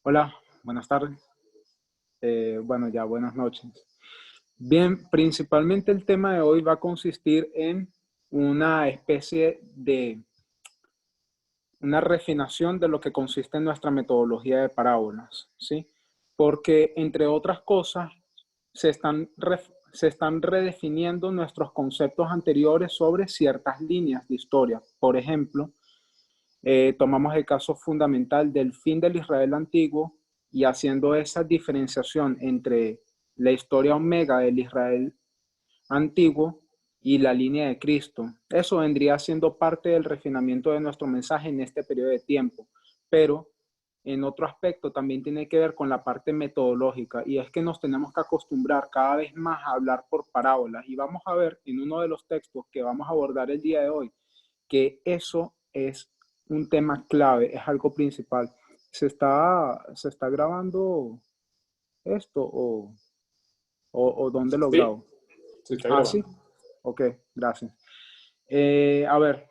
Hola, buenas tardes. Bueno, ya buenas noches. Bien, principalmente el tema de hoy va a consistir en una especie de una refinación de lo que consiste en nuestra metodología de parábolas, ¿sí? Porque, entre otras cosas, se están redefiniendo nuestros conceptos anteriores sobre ciertas líneas de historia. Por ejemplo, tomamos el caso fundamental del fin del Israel antiguo y haciendo esa diferenciación entre la historia omega del Israel antiguo y la línea de Cristo. Eso vendría siendo parte del refinamiento de nuestro mensaje en este periodo de tiempo, pero en otro aspecto también tiene que ver con la parte metodológica, y es que nos tenemos que acostumbrar cada vez más a hablar por parábolas, y vamos a ver en uno de los textos que vamos a abordar el día de hoy que eso es un tema clave, es algo principal. Se está grabando esto o dónde lo Sí, grabo? se está Ah, sí. grabando. Ok, gracias. A ver,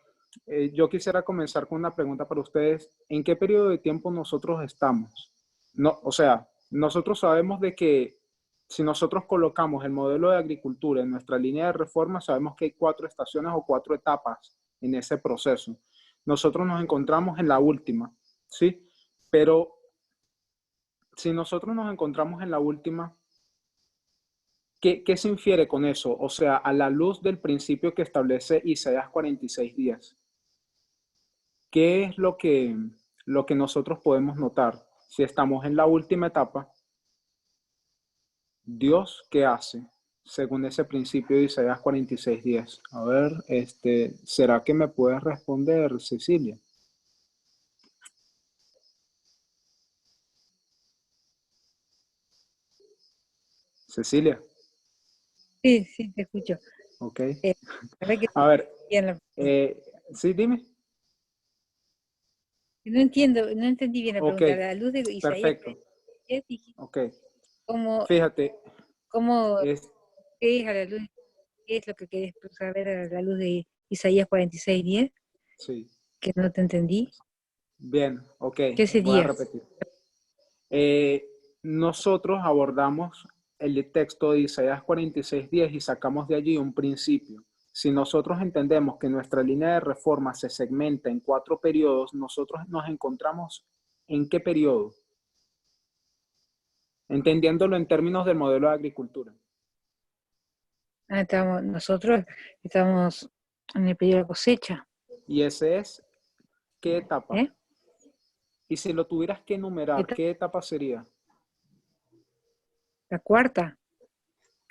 yo quisiera comenzar con una pregunta para ustedes. ¿En qué periodo de tiempo nosotros estamos? No, o sea, nosotros sabemos de que si nosotros colocamos el modelo de agricultura en nuestra línea de reforma, sabemos que hay 4 estaciones o 4 etapas en ese proceso. Nosotros nos encontramos en la última, ¿sí? Pero si nosotros nos encontramos en la última, ¿qué se infiere con eso? O sea, a la luz del principio que establece Isaías 46:10. ¿Qué es lo que nosotros podemos notar? Si estamos en la última etapa, Dios, ¿qué hace? Según ese principio de Isaías 46:10. A ver, ¿será que me puedes responder, Cecilia? Cecilia, Sí, sí, te escucho. ok. La verdad que A ver, bien la pregunta. sí, dime. No entendí bien la Ok, pregunta. A la luz de Isaías perfecto. 43, dijiste, Ok, ¿cómo, fíjate, cómo, es, qué es a la luz, qué es lo que querés saber a la luz de Isaías 46:10? sí, Que no te entendí. bien, ok, ¿Qué voy a sería? repetir. Eh, Nosotros abordamos el texto de Isaías 46:10 y sacamos de allí un principio. Si nosotros entendemos que nuestra línea de reforma se segmenta en 4 periodos, nosotros nos encontramos en qué periodo, entendiéndolo en términos del modelo de agricultura. Nosotros estamos en el periodo de cosecha, Y ese es qué etapa. ¿eh? Y si lo tuvieras que enumerar, ¿qué etapa sería? La cuarta,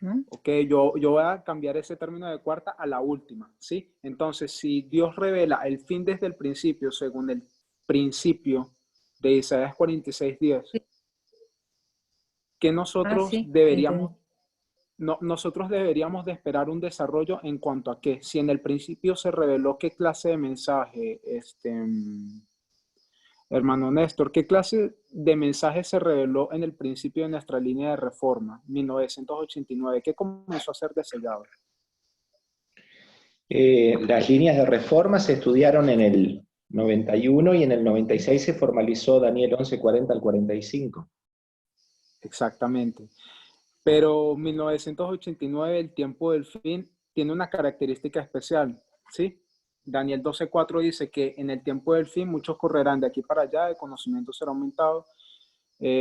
¿no? Ok, yo voy a cambiar ese término de cuarta a la última, ¿sí? Entonces, si Dios revela el fin desde el principio, según el principio de Isaías 46:10, Sí. que Sí, entendí. nosotros deberíamos de esperar un desarrollo en cuanto a que, si en el principio se reveló qué clase de mensaje, hermano Néstor, ¿qué clase de mensaje se reveló en el principio de nuestra línea de reforma, 1989? ¿Qué comenzó a ser desellado? Las líneas de reforma se estudiaron en el 91 y en el 96 se formalizó Daniel 11:40 al 45. Exactamente. Pero 1989, el tiempo del fin, tiene una característica especial, ¿sí? Daniel 12:4 dice que en el tiempo del fin muchos correrán de aquí para allá, el conocimiento será aumentado.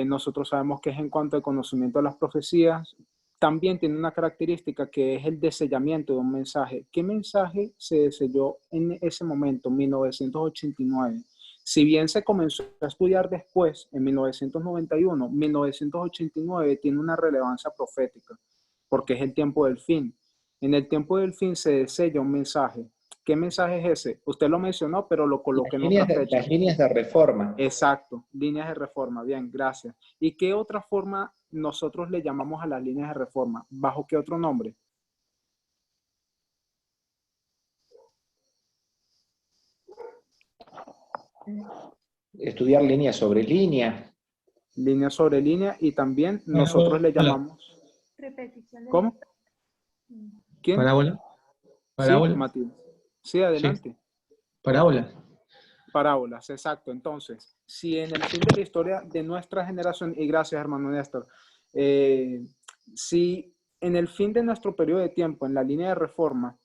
Nosotros sabemos que es en cuanto al conocimiento de las profecías. También tiene una característica que es el desellamiento de un mensaje. ¿Qué mensaje se deselló en ese momento, 1989? Si bien se comenzó a estudiar después, en 1991, 1989 tiene una relevancia profética, porque es el tiempo del fin. En el tiempo del fin se desella un mensaje. ¿Qué mensaje es ese? Usted lo mencionó, pero lo coloqué en otra fecha. Las líneas de reforma. Exacto, líneas de reforma. Bien, gracias. ¿Y qué otra forma nosotros le llamamos a las líneas de reforma? ¿Bajo qué otro nombre? Estudiar línea sobre línea. Línea sobre línea, y también nosotros le Parábola. llamamos... ¿Cómo? ¿Quién? Parábola. Sí, Parábola. Matilde. Sí, Sí. adelante. Parábola. Parábolas, exacto. Entonces, si en el fin de la historia de nuestra generación, y gracias hermano Néstor, si en el fin de nuestro periodo de tiempo, en la línea de reforma,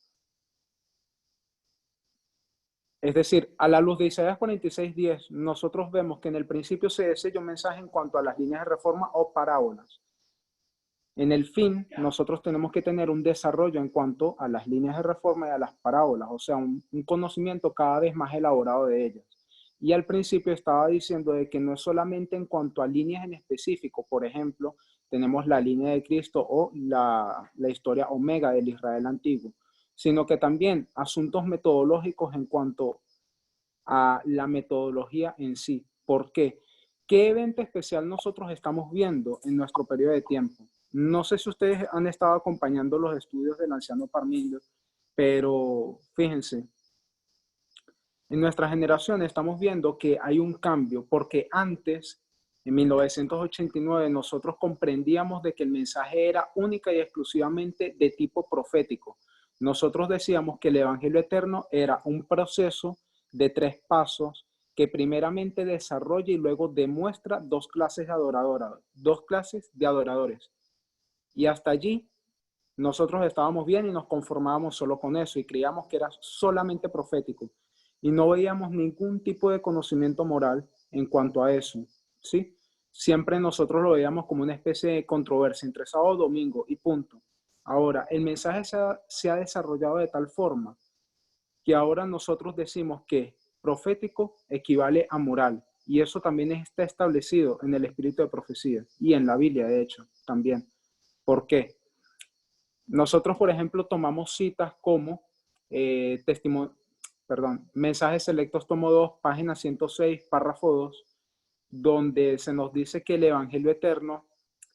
es decir, a la luz de Isaías 46:10, nosotros vemos que en el principio se desella un mensaje en cuanto a las líneas de reforma o parábolas. En el fin, nosotros tenemos que tener un desarrollo en cuanto a las líneas de reforma y a las parábolas, o sea, un conocimiento cada vez más elaborado de ellas. Y al principio estaba diciendo de que no es solamente en cuanto a líneas en específico, por ejemplo, tenemos la línea de Cristo o la historia omega del Israel antiguo, sino que también asuntos metodológicos en cuanto a la metodología en sí. ¿Por qué? ¿Qué evento especial nosotros estamos viendo en nuestro periodo de tiempo? No sé si ustedes han estado acompañando los estudios del anciano Parminio, pero fíjense, en nuestra generación estamos viendo que hay un cambio, porque antes, en 1989, nosotros comprendíamos de que el mensaje era única y exclusivamente de tipo profético. Nosotros decíamos que el Evangelio Eterno era un proceso de 3 pasos que primeramente desarrolla y luego demuestra 2 clases de adoradores. Y hasta allí nosotros estábamos bien y nos conformábamos solo con eso y creíamos que era solamente profético y no veíamos ningún tipo de conocimiento moral en cuanto a eso, ¿sí? Siempre nosotros lo veíamos como una especie de controversia entre sábado y domingo y punto. Ahora, el mensaje se ha desarrollado de tal forma que ahora nosotros decimos que profético equivale a moral y eso también está establecido en el espíritu de profecía y en la Biblia, de hecho, también. ¿Por qué? Nosotros, por ejemplo, tomamos citas como Mensajes Selectos, tomo 2, página 106, párrafo 2, donde se nos dice que el Evangelio Eterno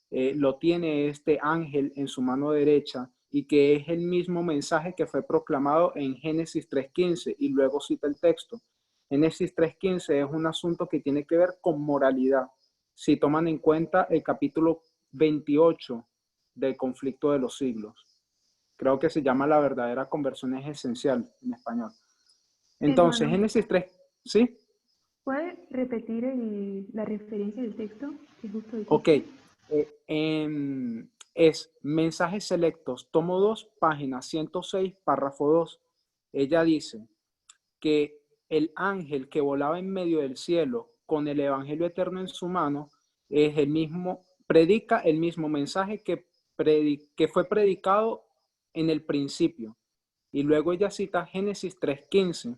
lo tiene este ángel en su mano derecha y que es el mismo mensaje que fue proclamado en Génesis 3:15 y luego cita el texto. Génesis 3:15 es un asunto que tiene que ver con moralidad. Si toman en cuenta el capítulo 28 del conflicto de los siglos. Creo que se llama La verdadera conversión es esencial en español. Entonces, Hermano, Génesis 3, ¿sí? ¿puede repetir la referencia del texto que justo Ok. dijiste? Es Mensajes Selectos, tomo 2, página 106, párrafo 2. Ella dice que el ángel que volaba en medio del cielo con el Evangelio Eterno en su mano es el mismo, predica el mismo mensaje que fue predicado en el principio. Y luego ella cita Génesis 3:15.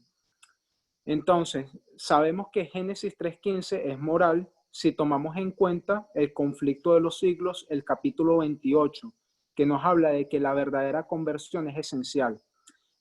Entonces, sabemos que Génesis 3:15 es moral si tomamos en cuenta el conflicto de los siglos, el capítulo 28, que nos habla de que la verdadera conversión es esencial,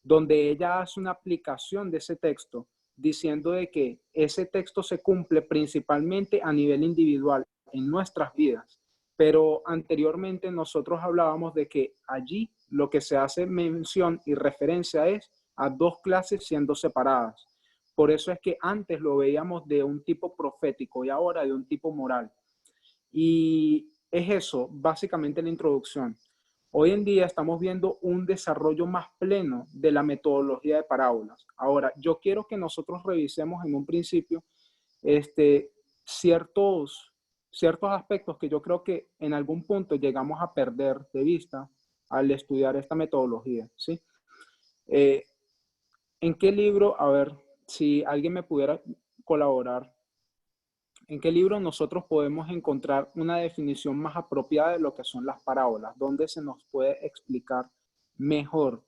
donde ella hace una aplicación de ese texto, diciendo de que ese texto se cumple principalmente a nivel individual en nuestras vidas. Pero anteriormente nosotros hablábamos de que allí lo que se hace mención y referencia es a 2 clases siendo separadas. Por eso es que antes lo veíamos de un tipo profético y ahora de un tipo moral. Y es eso, básicamente la introducción. Hoy en día estamos viendo un desarrollo más pleno de la metodología de parábolas. Ahora, yo quiero que nosotros revisemos en un principio ciertos, ciertos aspectos que yo creo que en algún punto llegamos a perder de vista al estudiar esta metodología, ¿sí? ¿En qué libro, a ver, si alguien me pudiera colaborar, en qué libro nosotros podemos encontrar una definición más apropiada de lo que son las parábolas, donde se nos puede explicar mejor,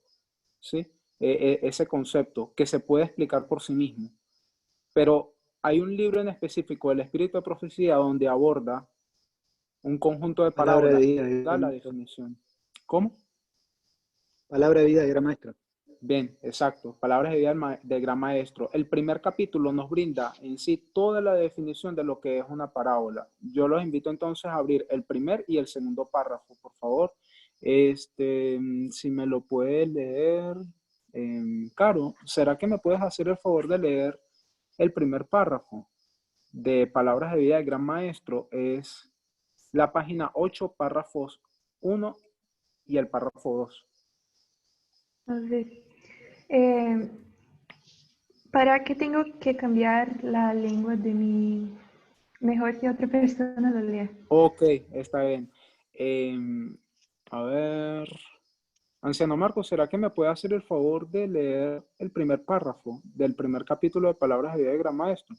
¿sí? Ese concepto que se puede explicar por sí mismo? Pero hay un libro en específico, El Espíritu de Profecía, donde aborda un conjunto de Palabra de parábolas vida, y da la maestro. definición. ¿Cómo? Palabra de vida, gran maestro. Bien, exacto. Palabras de vida del gran maestro. El primer capítulo nos brinda en sí toda la definición de lo que es una parábola. Yo los invito entonces a abrir el primer y el segundo párrafo, por favor. Si me lo puede leer, Caro, ¿será que me puedes hacer el favor de leer el primer párrafo de Palabras de vida del gran maestro? Es la página 8, párrafos 1 y el párrafo 2. A ver, eh, ¿Para qué tengo que cambiar la lengua de mi... Mejor que otra persona lo lea? Ok, está bien. A ver, anciano Marcos, ¿será que me puede hacer el favor de leer el primer párrafo del primer capítulo de Palabras de Vida de Gran Maestro?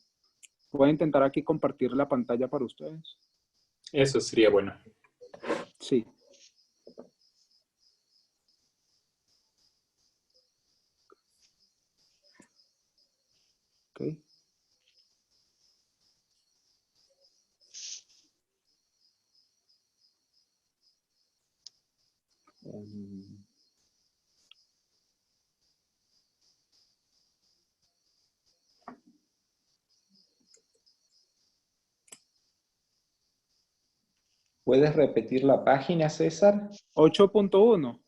Voy a intentar aquí compartir la pantalla para ustedes. Eso sería bueno. Sí. Ok. Em, ¿Puedes repetir la página, César? 8.1.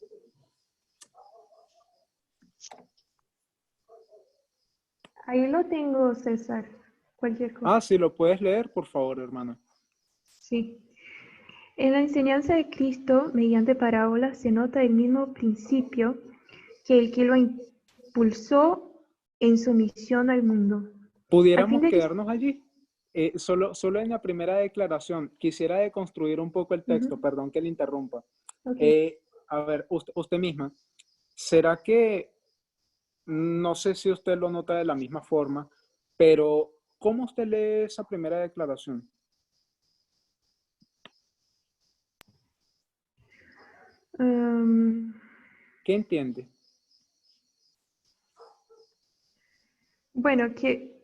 Ahí lo tengo, César. Cualquier cosa. Ah, si lo puedes leer, por favor, hermano. Sí. En la enseñanza de Cristo, mediante parábolas, se nota el mismo principio que el que lo impulsó en su misión al mundo. A fin ¿Pudiéramos de que... quedarnos allí? Solo en la primera declaración, quisiera deconstruir un poco el texto, Ujú, perdón que le interrumpa. ok. A ver, usted misma, ¿será que, no sé si usted lo nota de la misma forma, pero ¿cómo usted lee esa primera declaración? Um, ¿Qué entiende? bueno, que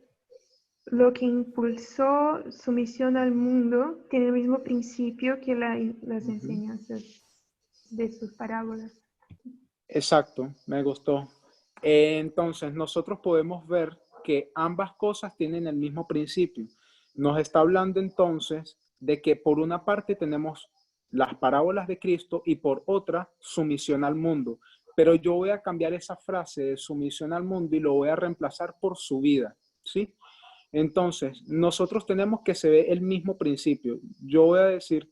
lo que impulsó su misión al mundo tiene el mismo principio que las Ujú. enseñanzas de sus parábolas. Exacto, me gustó. Entonces, nosotros podemos ver que ambas cosas tienen el mismo principio. Nos está hablando entonces de que por una parte tenemos las parábolas de Cristo y por otra su misión al mundo. Pero yo voy a cambiar esa frase de su misión al mundo y lo voy a reemplazar por su vida, ¿sí? Entonces, nosotros tenemos que se ve el mismo principio. Yo voy a decir,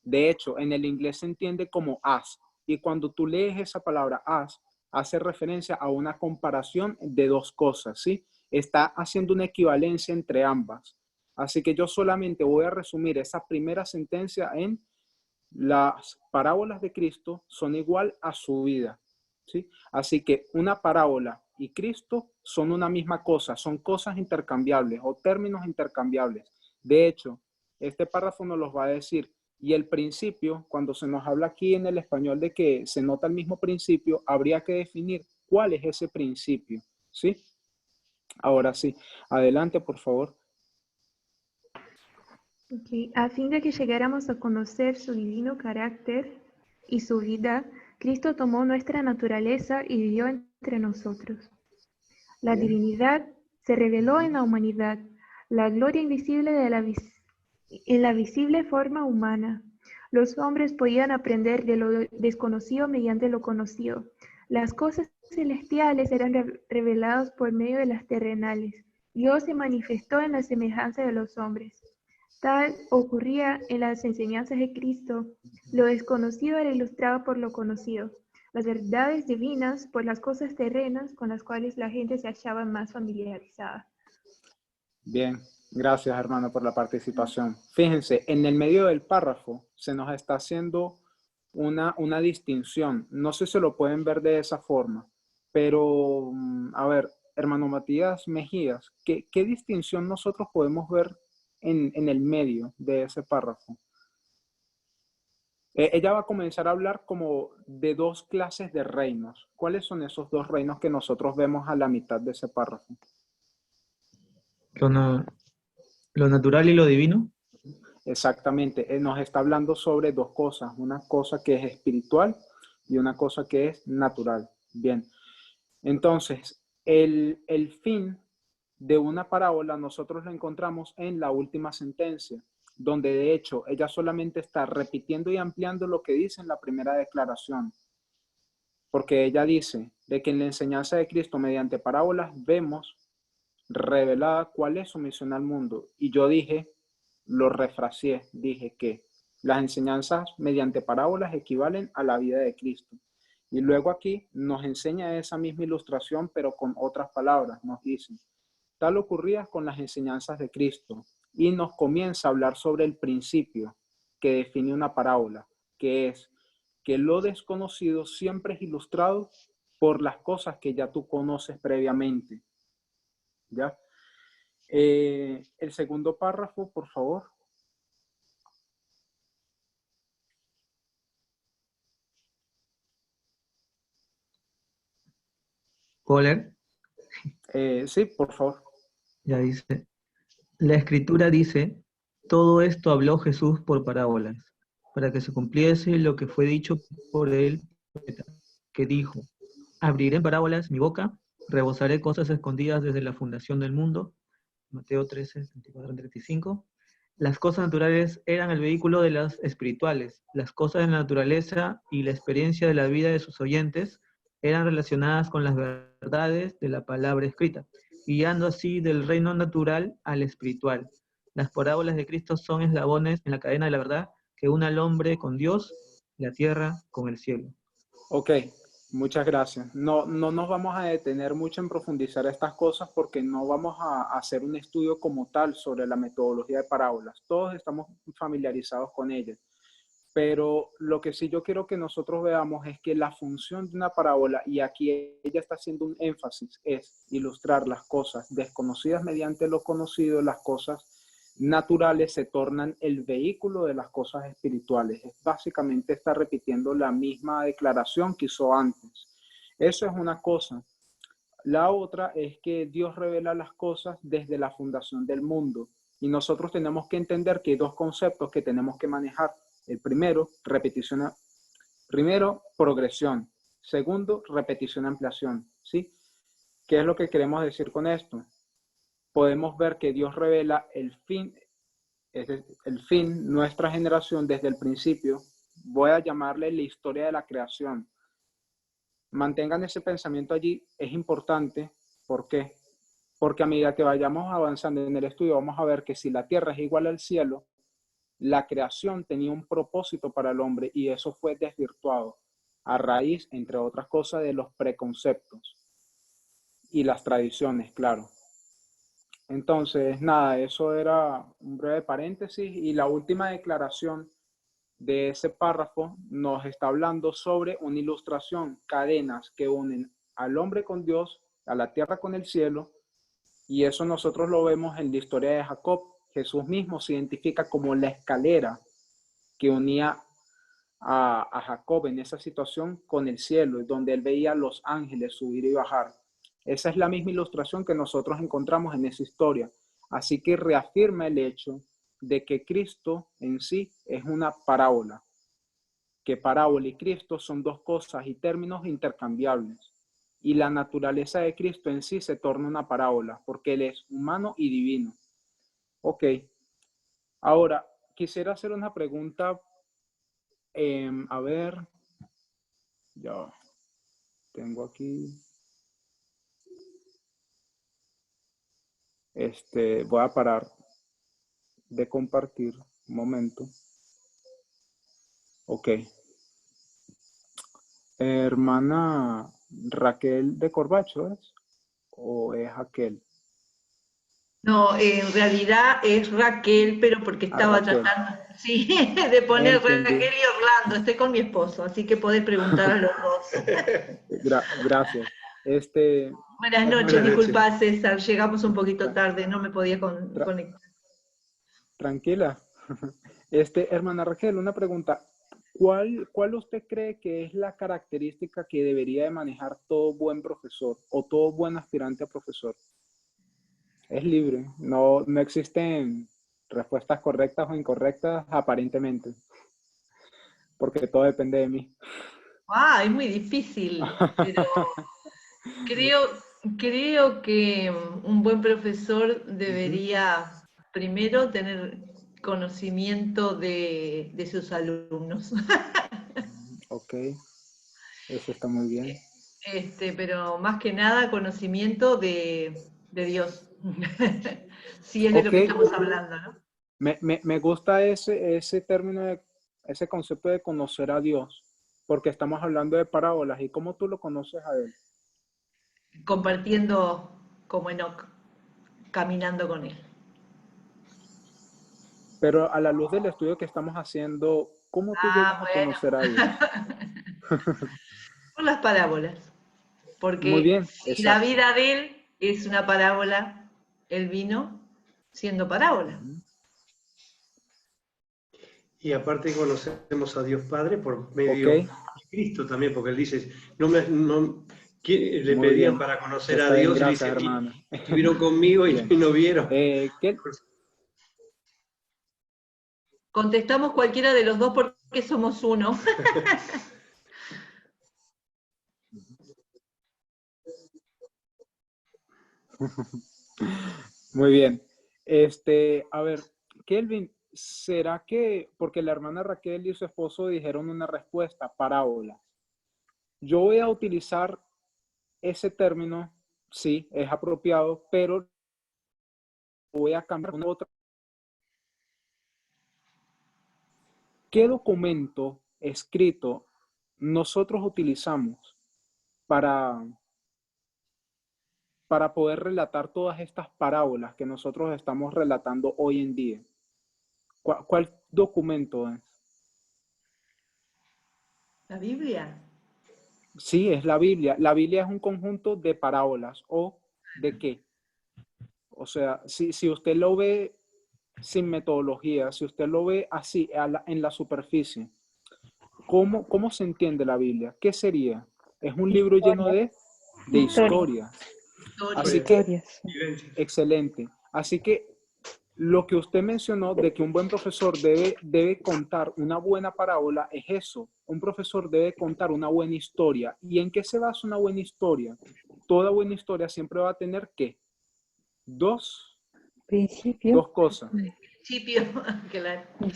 de hecho, en el inglés se entiende como as. Y cuando tú lees esa palabra as, hace referencia a una comparación de dos cosas, ¿sí? Está haciendo una equivalencia entre ambas. Así que yo solamente voy a resumir esa primera sentencia en las parábolas de Cristo son igual a su vida, ¿sí? Así que una parábola y Cristo son una misma cosa, son cosas intercambiables o términos intercambiables. De hecho, este párrafo nos los va a decir. Y el principio, cuando se nos habla aquí en el español de que se nota el mismo principio, habría que definir cuál es ese principio, ¿sí? Ahora sí, adelante, por favor. Okay. A fin de que llegáramos a conocer su divino carácter y su vida, Cristo tomó nuestra naturaleza y vivió entre nosotros. La Bien. divinidad se reveló en la humanidad, la gloria invisible en la visible forma humana. Los hombres podían aprender de lo desconocido mediante lo conocido. Las cosas celestiales eran reveladas por medio de las terrenales. Dios se manifestó en la semejanza de los hombres. Tal ocurría en las enseñanzas de Cristo. Lo desconocido era ilustrado por lo conocido, las verdades divinas por las cosas terrenas con las cuales la gente se hallaba más familiarizada. Bien, gracias hermano por la participación. Fíjense, en el medio del párrafo se nos está haciendo una distinción. No sé si lo pueden ver de esa forma, pero a ver, hermano Matías Mejías, ¿qué distinción nosotros podemos ver en el medio de ese párrafo? Ella va a comenzar a hablar como de dos clases de reinos. ¿Cuáles son esos dos reinos que nosotros vemos a la mitad de ese párrafo? Lo, na- lo natural y lo divino. Exactamente, nos está hablando sobre dos cosas, una cosa que es espiritual y una cosa que es natural. Bien, entonces, el fin de una parábola nosotros lo encontramos en la última sentencia, donde de hecho ella solamente está repitiendo y ampliando lo que dice en la primera declaración, porque ella dice de que en la enseñanza de Cristo mediante parábolas vemos revelada cuál es su misión al mundo. Y yo dije, lo refraseé, dije que las enseñanzas mediante parábolas equivalen a la vida de Cristo. Y luego aquí nos enseña esa misma ilustración, pero con otras palabras. Nos dice, tal ocurría con las enseñanzas de Cristo. Y nos comienza a hablar sobre el principio que define una parábola, que es que lo desconocido siempre es ilustrado por las cosas que ya tú conoces previamente. ¿Ya? El segundo párrafo, por favor. ¿Puedo leer? Sí, por favor. Ya dice. La Escritura dice, todo esto habló Jesús por parábolas, para que se cumpliese lo que fue dicho por él, que dijo, abriré en parábolas mi boca, rebosaré cosas escondidas desde la fundación del mundo. Mateo 13, 24, 35. Las cosas naturales eran el vehículo de las espirituales. Las cosas de la naturaleza y la experiencia de la vida de sus oyentes eran relacionadas con las verdades de la palabra escrita, guiando así del reino natural al espiritual. Las parábolas de Cristo son eslabones en la cadena de la verdad que une al hombre con Dios, la tierra con el cielo. Ok, muchas gracias. No nos vamos a detener mucho en profundizar estas cosas porque no vamos a hacer un estudio como tal sobre la metodología de parábolas. Todos estamos familiarizados con ellas. Pero lo que sí yo quiero que nosotros veamos es que la función de una parábola, y aquí ella está haciendo un énfasis, es ilustrar las cosas desconocidas mediante lo conocido. Las cosas naturales se tornan el vehículo de las cosas espirituales. Básicamente está repitiendo la misma declaración que hizo antes. Eso es una cosa. La otra es que Dios revela las cosas desde la fundación del mundo. Y nosotros tenemos que entender que hay dos conceptos que tenemos que manejar. El primero, progresión. Segundo, repetición, ampliación. ¿Sí? ¿Qué es lo que queremos decir con esto? Podemos ver que Dios revela el fin, nuestra generación desde el principio. Voy a llamarle la historia de la creación. Mantengan ese pensamiento allí, es importante. ¿Por qué? Porque a medida que vayamos avanzando en el estudio, vamos a ver que si la tierra es igual al cielo, la creación tenía un propósito para el hombre y eso fue desvirtuado a raíz, entre otras cosas, de los preconceptos y las tradiciones, claro. Entonces, nada, eso era un breve paréntesis y la última declaración de ese párrafo nos está hablando sobre una ilustración, cadenas que unen al hombre con Dios, a la tierra con el cielo, y eso nosotros lo vemos en la historia de Jacob. Jesús mismo se identifica como la escalera que unía a Jacob en esa situación con el cielo, donde él veía a los ángeles subir y bajar. Esa es la misma ilustración que nosotros encontramos en esa historia. Así que reafirma el hecho de que Cristo en sí es una parábola, que parábola y Cristo son dos cosas y términos intercambiables. Y la naturaleza de Cristo en sí se torna una parábola, porque Él es humano y divino. Ok. Ahora, quisiera hacer una pregunta. A ver. Ya. Tengo aquí. Voy a parar de compartir un momento. Ok. Hermana Raquel de Corbacho, ¿es? ¿O es Aquel? No, en realidad es Raquel, pero porque estaba tratando, sí, de poner Raquel y Orlando. Estoy con mi esposo, así que podés preguntar a los dos. Gracias. Buenas noches, disculpa César, llegamos un poquito tarde, no me podía conectar. Tranquila. Hermana Raquel, una pregunta. ¿Cuál usted cree que es la característica que debería de manejar todo buen profesor o todo buen aspirante a profesor? Es libre, no existen respuestas correctas o incorrectas aparentemente, porque todo depende de mí. Es muy difícil, pero creo que un buen profesor debería primero tener conocimiento de sus alumnos. Ok, eso está muy bien. Pero más que nada conocimiento de Dios. Sí, es de lo que estamos hablando, ¿no? Me gusta ese término, ese concepto de conocer a Dios. porque estamos hablando de parábolas. ¿Y cómo tú lo conoces a él? Compartiendo como Enoc, caminando con él. Pero a la luz del estudio que estamos haciendo, ¿cómo tú llegas a Bueno. conocer a Dios? Por las parábolas. Muy Porque bien, si la exacto. vida de él es una parábola, él vino siendo parábola. Y aparte conocemos a Dios Padre por medio de Cristo también, porque él dice, le Muy pedían bien. para conocer Está a bien, Dios y gracias, dice, hermano. estuvieron conmigo y Bien. no vieron. ¿Qué? Contestamos cualquiera de los dos porque somos uno. Muy bien. A ver, Kelvin, ¿será que, porque la hermana Raquel y su esposo dijeron una respuesta, parábola? Yo voy a utilizar ese término, sí, es apropiado, pero voy a cambiar una otra. ¿Qué documento escrito nosotros utilizamos para poder relatar todas estas parábolas que nosotros estamos relatando hoy en día? ¿Cuál documento es? ¿La Biblia? Sí, es la Biblia. La Biblia es un conjunto de parábolas. ¿O de qué? O sea, si usted lo ve sin metodología, si usted lo ve así en la superficie, ¿cómo se entiende la Biblia? ¿Qué sería? Es un libro lleno de historias. Así que, Historias. excelente. Así que lo que usted mencionó de que un buen profesor debe contar una buena parábola es eso. Un profesor debe contar una buena historia. ¿Y en qué se basa una buena historia? Toda buena historia siempre va a tener ¿qué? Dos cosas. Principio, claro. Un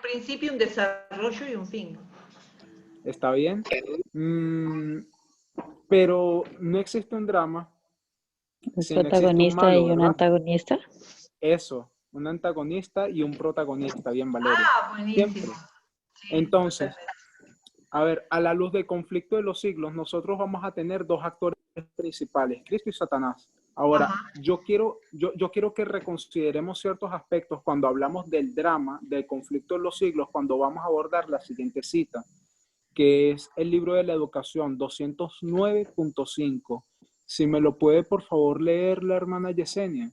principio, un desarrollo y un fin. ¿Está bien? Pero no existe un drama. Un Si no existe un protagonista malo, y un ¿verdad? antagonista. Eso, un antagonista y un protagonista, bien, Valeria. Buenísimo. Siempre. Sí, Entonces, totalmente. a ver, a la luz del conflicto de los siglos, nosotros vamos a tener dos actores principales, Cristo y Satanás. Ahora, yo quiero que reconsideremos ciertos aspectos cuando hablamos del drama, del conflicto de los siglos, cuando vamos a abordar la siguiente cita, que es el libro de la educación 209.5. Si me lo puede, por favor, leer la hermana Yesenia.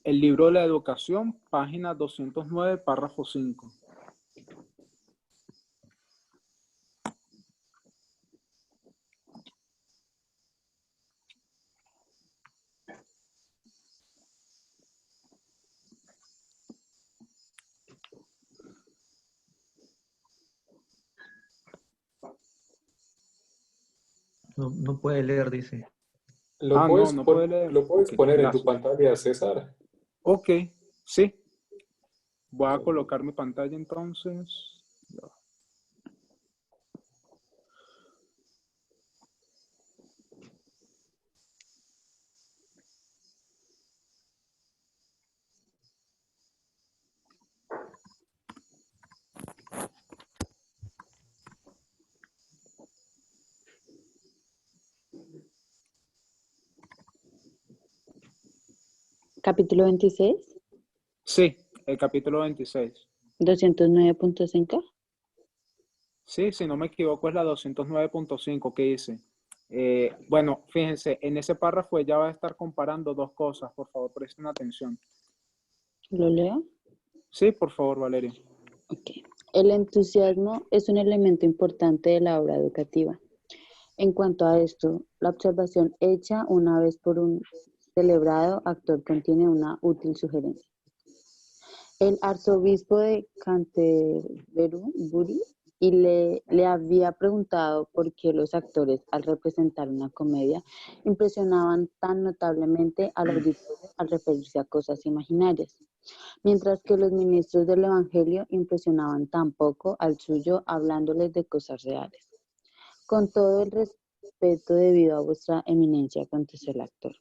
El libro de la educación, página 209, párrafo 5. No puede leer, dice. ¿Lo No puede leer. ¿Lo puedes Ok, poner en tu gracias. pantalla, César? Ok, sí. Voy a colocar mi pantalla entonces. Capítulo 26. Sí, el capítulo 26. 209.5. Sí, si no me equivoco es la 209.5 que dice. Bueno, fíjense, en ese párrafo ya va a estar comparando dos cosas. Por favor, presten atención. ¿Lo leo? Sí, por favor, Valeria. Okay. El entusiasmo es un elemento importante de la obra educativa. En cuanto a esto, la observación hecha una vez por un celebrado actor contiene una útil sugerencia. El arzobispo de Canterbury le había preguntado por qué los actores, al representar una comedia, impresionaban tan notablemente al auditorio al referirse a cosas imaginarias, mientras que los ministros del Evangelio impresionaban tan poco al suyo hablándoles de cosas reales. Con todo el respeto debido a vuestra eminencia, contestó el actor.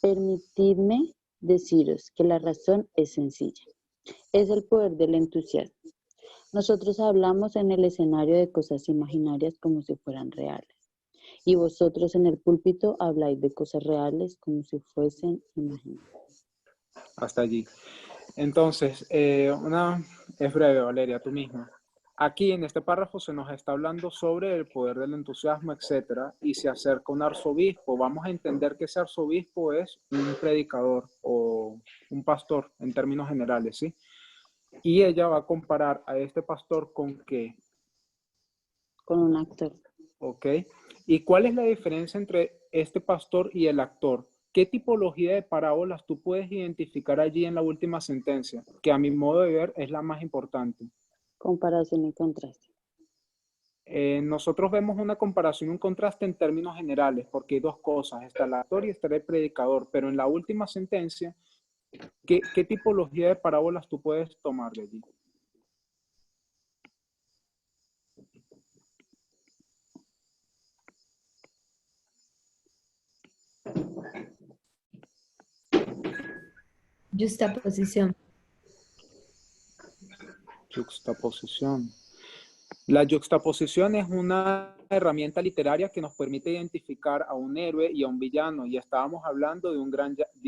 Permitidme deciros que la razón es sencilla. Es el poder del entusiasmo. Nosotros hablamos en el escenario de cosas imaginarias como si fueran reales. Y vosotros en el púlpito habláis de cosas reales como si fuesen imaginarias. Hasta allí. Entonces, es breve, Valeria, tú misma. Aquí en este párrafo se nos está hablando sobre el poder del entusiasmo, etcétera, y se acerca un arzobispo. Vamos a entender que ese arzobispo es un predicador o un pastor en términos generales, ¿sí? Y ella va a comparar a este pastor con ¿qué? Con un actor. ¿Ok? ¿Y cuál es la diferencia entre este pastor y el actor? ¿Qué tipología de parábolas tú puedes identificar allí en la última sentencia? Que a mi modo de ver es la más importante. Comparación y contraste. Nosotros vemos una comparación y un contraste en términos generales, porque hay dos cosas, está el actor y está el predicador, pero en la última sentencia, ¿qué tipología de parábolas tú puedes tomar de allí? Juxtaposición. Juxtaposición. La juxtaposición es una herramienta literaria que nos permite identificar a un héroe y a un villano, y estábamos hablando de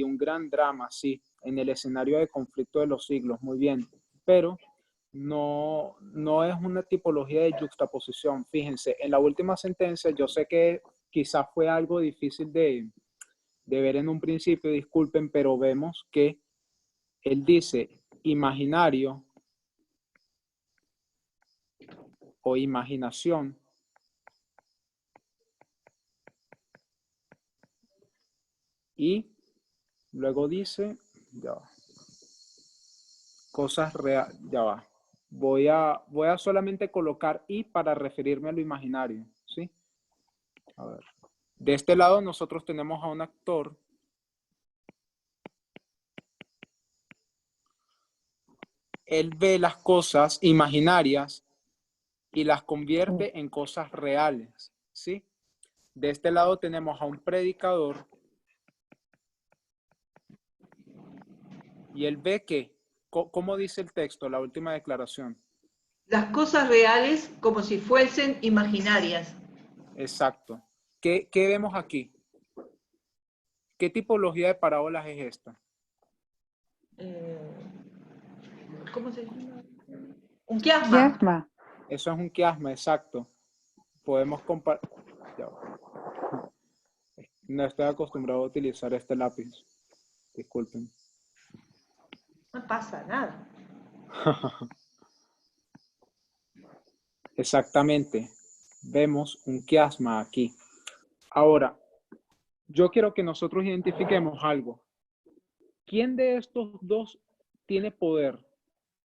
un gran drama, sí, en el escenario de conflicto de los siglos, muy bien, pero no es una tipología de juxtaposición. Fíjense, en la última sentencia, yo sé que quizás fue algo difícil de ver en un principio, disculpen, pero vemos que él dice imaginario o imaginación. Y luego dice, ya va, cosas reales, ya va. Voy a solamente colocar y para referirme a lo imaginario, ¿sí? A ver. De este lado nosotros tenemos a un actor. Él ve las cosas imaginarias y las convierte en cosas reales, ¿sí? De este lado tenemos a un predicador y él ve que, ¿cómo dice el texto, la última declaración? Las cosas reales como si fuesen imaginarias. Exacto. ¿Qué vemos aquí? ¿Qué tipología de parábolas es esta? ¿Cómo se llama? Un quiasma. Eso es un quiasma, exacto. Podemos comparar. No estoy acostumbrado a utilizar este lápiz. Disculpen. No pasa nada. Exactamente. Vemos un quiasma aquí. Ahora, yo quiero que nosotros identifiquemos algo. ¿Quién de estos dos tiene poder?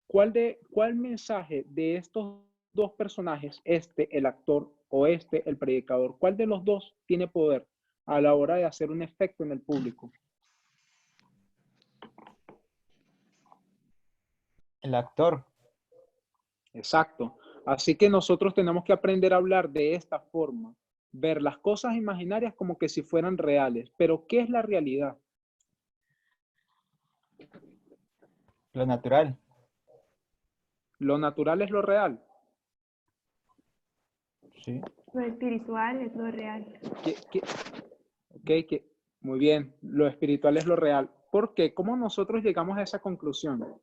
¿Cuál mensaje de estos dos personajes, el actor o el predicador, cuál de los dos tiene poder a la hora de hacer un efecto en el público? El actor. Exacto. Así que nosotros tenemos que aprender a hablar de esta forma, ver las cosas imaginarias como que si fueran reales. Pero ¿qué es la realidad? Lo natural. Lo natural es lo real. Sí. Lo espiritual es lo real. Muy bien. Lo espiritual es lo real. ¿Por qué? ¿Cómo nosotros llegamos a esa conclusión?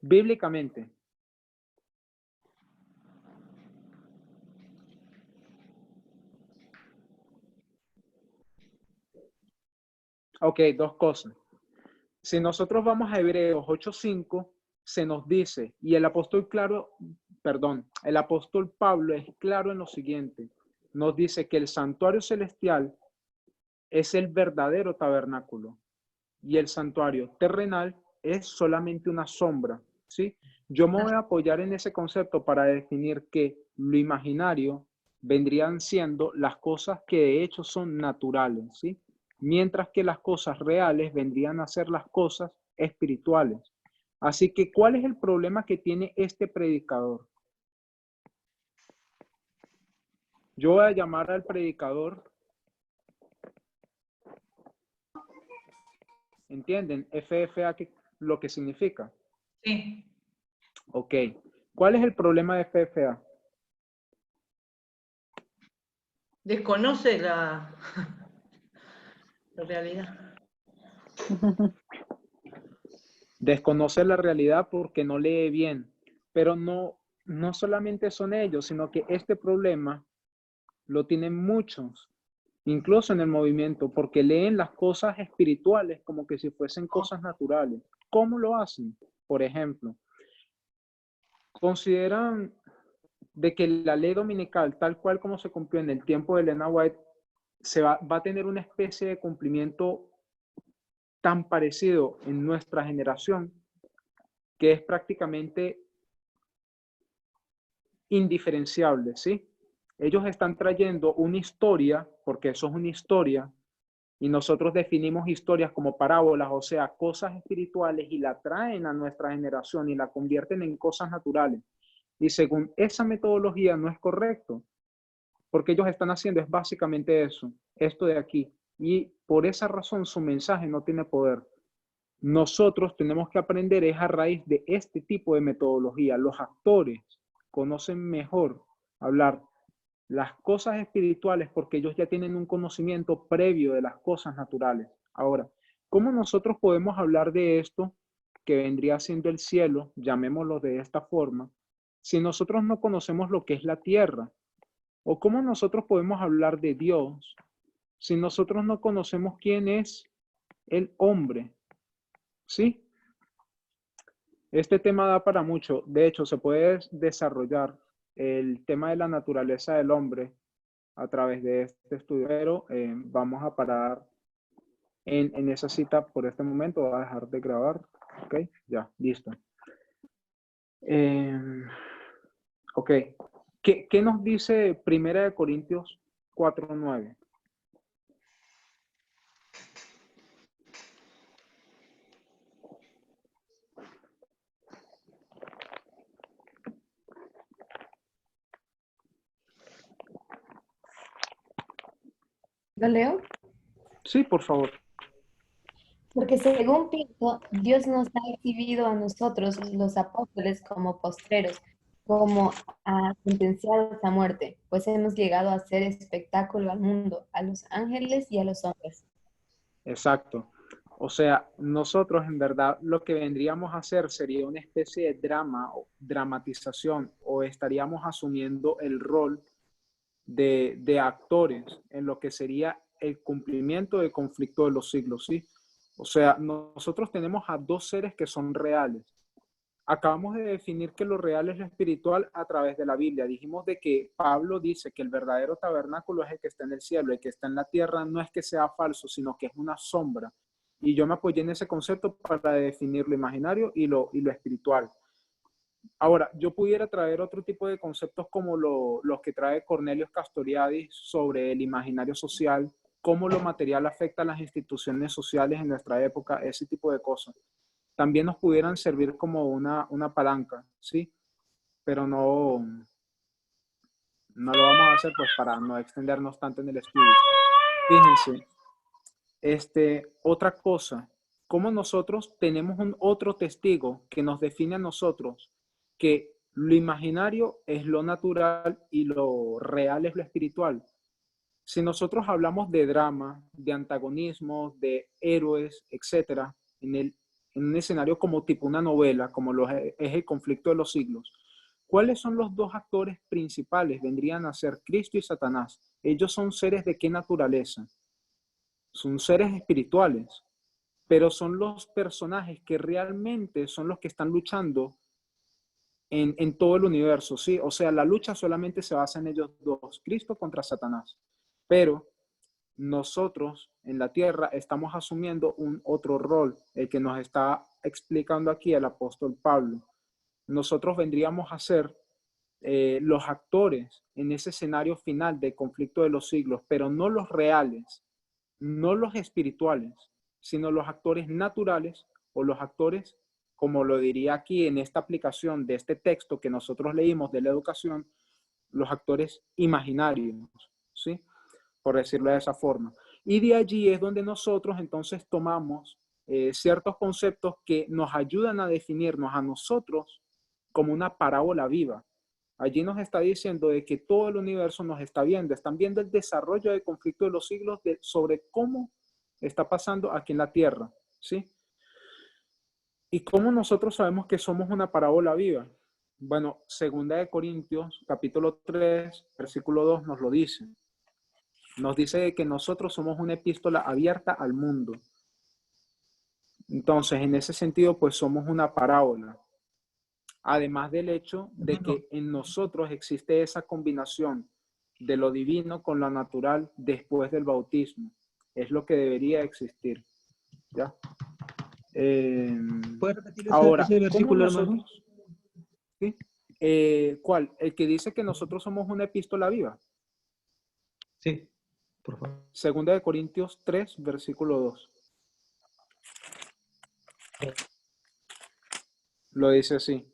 Bíblicamente. Ok, dos cosas. Si nosotros vamos a Hebreos 8:5, se nos dice, y el apóstol Pablo es claro en lo siguiente, nos dice que el santuario celestial es el verdadero tabernáculo y el santuario terrenal es solamente una sombra, ¿sí? Yo me voy a apoyar en ese concepto para definir que lo imaginario vendrían siendo las cosas que de hecho son naturales, ¿sí? Mientras que las cosas reales vendrían a ser las cosas espirituales. Así que, ¿cuál es el problema que tiene este predicador? Yo voy a llamar al predicador ¿Entienden? FFA, lo que significa. Sí. Ok. ¿Cuál es el problema de FFA? Desconoce la realidad. Desconoce la realidad porque no lee bien. Pero no solamente son ellos, sino que este problema lo tienen muchos, incluso en el movimiento, porque leen las cosas espirituales como que si fuesen cosas naturales. ¿Cómo lo hacen? Por ejemplo, consideran de que la ley dominical, tal cual como se cumplió en el tiempo de Elena White, va a tener una especie de cumplimiento tan parecido en nuestra generación que es prácticamente indiferenciable, ¿sí? Ellos están trayendo una historia, porque eso es una historia, y nosotros definimos historias como parábolas, o sea, cosas espirituales, y la traen a nuestra generación y la convierten en cosas naturales. Y según esa metodología no es correcto, porque ellos están haciendo es básicamente eso, esto de aquí. Y por esa razón su mensaje no tiene poder. Nosotros tenemos que aprender es a raíz de este tipo de metodología. Los actores conocen mejor hablar las cosas espirituales porque ellos ya tienen un conocimiento previo de las cosas naturales. Ahora, ¿cómo nosotros podemos hablar de esto que vendría siendo el cielo, llamémoslo de esta forma, si nosotros no conocemos lo que es la tierra? ¿O cómo nosotros podemos hablar de Dios si nosotros no conocemos quién es el hombre? ¿Sí? Este tema da para mucho. De hecho, se puede desarrollar el tema de la naturaleza del hombre a través de este estudio, pero vamos a parar en esa cita por este momento. Voy a dejar de grabar. Ok, ya, listo. Ok, ¿qué nos dice 1 Corintios 4:9? ¿Lo leo? Sí, por favor. Porque según Pinto, Dios nos ha exhibido a nosotros, los apóstoles, como postreros, como a sentenciados a muerte, pues hemos llegado a hacer espectáculo al mundo, a los ángeles y a los hombres. Exacto. O sea, nosotros en verdad lo que vendríamos a hacer sería una especie de drama o dramatización, o estaríamos asumiendo el rol de actores en lo que sería el cumplimiento del conflicto de los siglos, ¿sí? O sea, nosotros tenemos a dos seres que son reales. Acabamos de definir que lo real es lo espiritual a través de la Biblia. Dijimos de que Pablo dice que el verdadero tabernáculo es el que está en el cielo, el que está en la tierra no es que sea falso, sino que es una sombra. Y yo me apoyé en ese concepto para definir lo imaginario y lo espiritual. Ahora, yo pudiera traer otro tipo de conceptos como los que trae Cornelius Castoriadis sobre el imaginario social, cómo lo material afecta a las instituciones sociales en nuestra época, ese tipo de cosas. También nos pudieran servir como una palanca, ¿sí? Pero no lo vamos a hacer pues para no extendernos tanto en el estudio. Fíjense, otra cosa, cómo nosotros tenemos un otro testigo que nos define a nosotros, que lo imaginario es lo natural y lo real es lo espiritual. Si nosotros hablamos de drama, de antagonismos, de héroes, etcétera, en un escenario como tipo una novela, como es el conflicto de los siglos, ¿cuáles son los dos actores principales? Vendrían a ser Cristo y Satanás. Ellos son seres de qué naturaleza? Son seres espirituales, pero son los personajes que realmente son los que están luchando en todo el universo, ¿sí? O sea, la lucha solamente se basa en ellos dos, Cristo contra Satanás. Pero nosotros en la tierra estamos asumiendo un otro rol, el que nos está explicando aquí el apóstol Pablo. Nosotros vendríamos a ser los actores en ese escenario final del conflicto de los siglos, pero no los reales, no los espirituales, sino los actores naturales o los actores, como lo diría aquí en esta aplicación de este texto que nosotros leímos de la educación, los actores imaginarios, ¿sí? Por decirlo de esa forma. Y de allí es donde nosotros entonces tomamos ciertos conceptos que nos ayudan a definirnos a nosotros como una parábola viva. Allí nos está diciendo de que todo el universo nos está viendo, están viendo el desarrollo del conflicto de los siglos sobre cómo está pasando aquí en la Tierra, ¿sí? ¿Y cómo nosotros sabemos que somos una parábola viva? Bueno, 2 Corintios, capítulo 3, versículo 2 nos lo dice. Nos dice que nosotros somos una epístola abierta al mundo. Entonces, en ese sentido, pues somos una parábola. Además del hecho de que en nosotros existe esa combinación de lo divino con lo natural después del bautismo. Es lo que debería existir. ¿Ya? ¿Puedes repetir Ahora, ese versículo, hermano? ¿Sí? ¿Cuál? El que dice que nosotros somos una epístola viva. Sí, por favor. 2 Corintios 3, versículo 2. Lo dice así.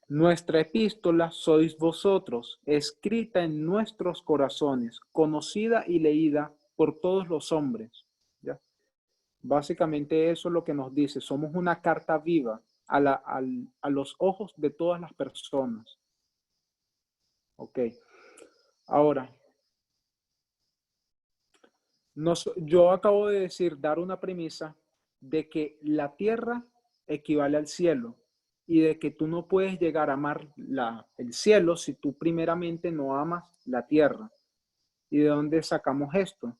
Nuestra epístola sois vosotros, escrita en nuestros corazones, conocida y leída por todos los hombres. ¿Ya? Básicamente eso es lo que nos dice. Somos una carta viva a los ojos de todas las personas. Ok. Ahora, yo acabo de dar una premisa de que la tierra equivale al cielo y de que tú no puedes llegar a amar el cielo si tú primeramente no amas la tierra. ¿Y de dónde sacamos esto?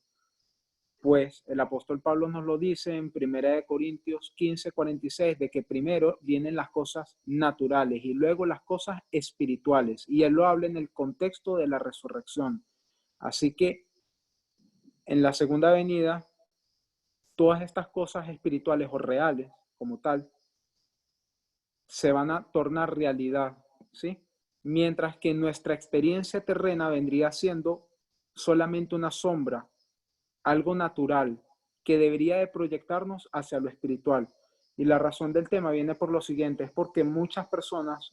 Pues el apóstol Pablo nos lo dice en 1 Corintios 15, 46, de que primero vienen las cosas naturales y luego las cosas espirituales. Y él lo habla en el contexto de la resurrección. Así que en la segunda venida, todas estas cosas espirituales o reales como tal, se van a tornar realidad, ¿sí? Mientras que nuestra experiencia terrena vendría siendo solamente una sombra, algo natural, que debería de proyectarnos hacia lo espiritual. Y la razón del tema viene por lo siguiente, es porque muchas personas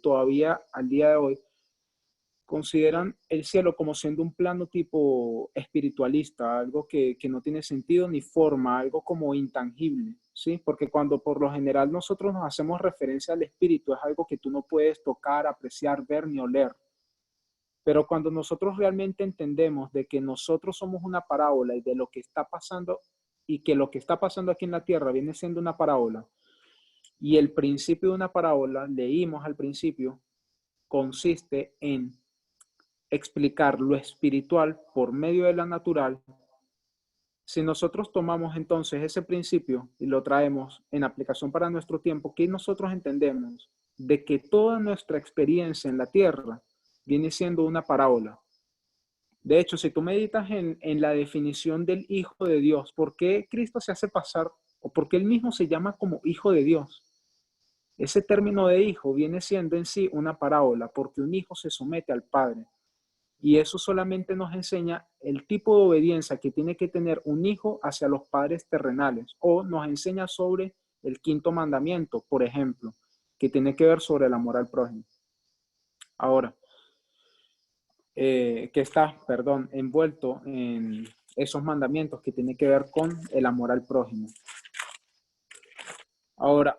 todavía al día de hoy consideran el cielo como siendo un plano tipo espiritualista, algo que no tiene sentido ni forma, algo como intangible, ¿sí? Porque cuando por lo general nosotros nos hacemos referencia al espíritu, es algo que tú no puedes tocar, apreciar, ver ni oler. Pero cuando nosotros realmente entendemos de que nosotros somos una parábola y de lo que está pasando, y que lo que está pasando aquí en la tierra viene siendo una parábola, y el principio de una parábola, leímos al principio, consiste en explicar lo espiritual por medio de la natural. Si nosotros tomamos entonces ese principio y lo traemos en aplicación para nuestro tiempo, ¿qué nosotros entendemos? De que toda nuestra experiencia en la tierra viene siendo una parábola. De hecho, si tú meditas en la definición del Hijo de Dios, ¿por qué Cristo se hace pasar o por qué él mismo se llama como Hijo de Dios? Ese término de hijo viene siendo en sí una parábola, porque un hijo se somete al Padre. Y eso solamente nos enseña el tipo de obediencia que tiene que tener un hijo hacia los padres terrenales, o nos enseña sobre el quinto mandamiento, por ejemplo, que tiene que ver sobre el amor al prójimo. Ahora, que está, envuelto en esos mandamientos que tiene que ver con el amor al prójimo. Ahora,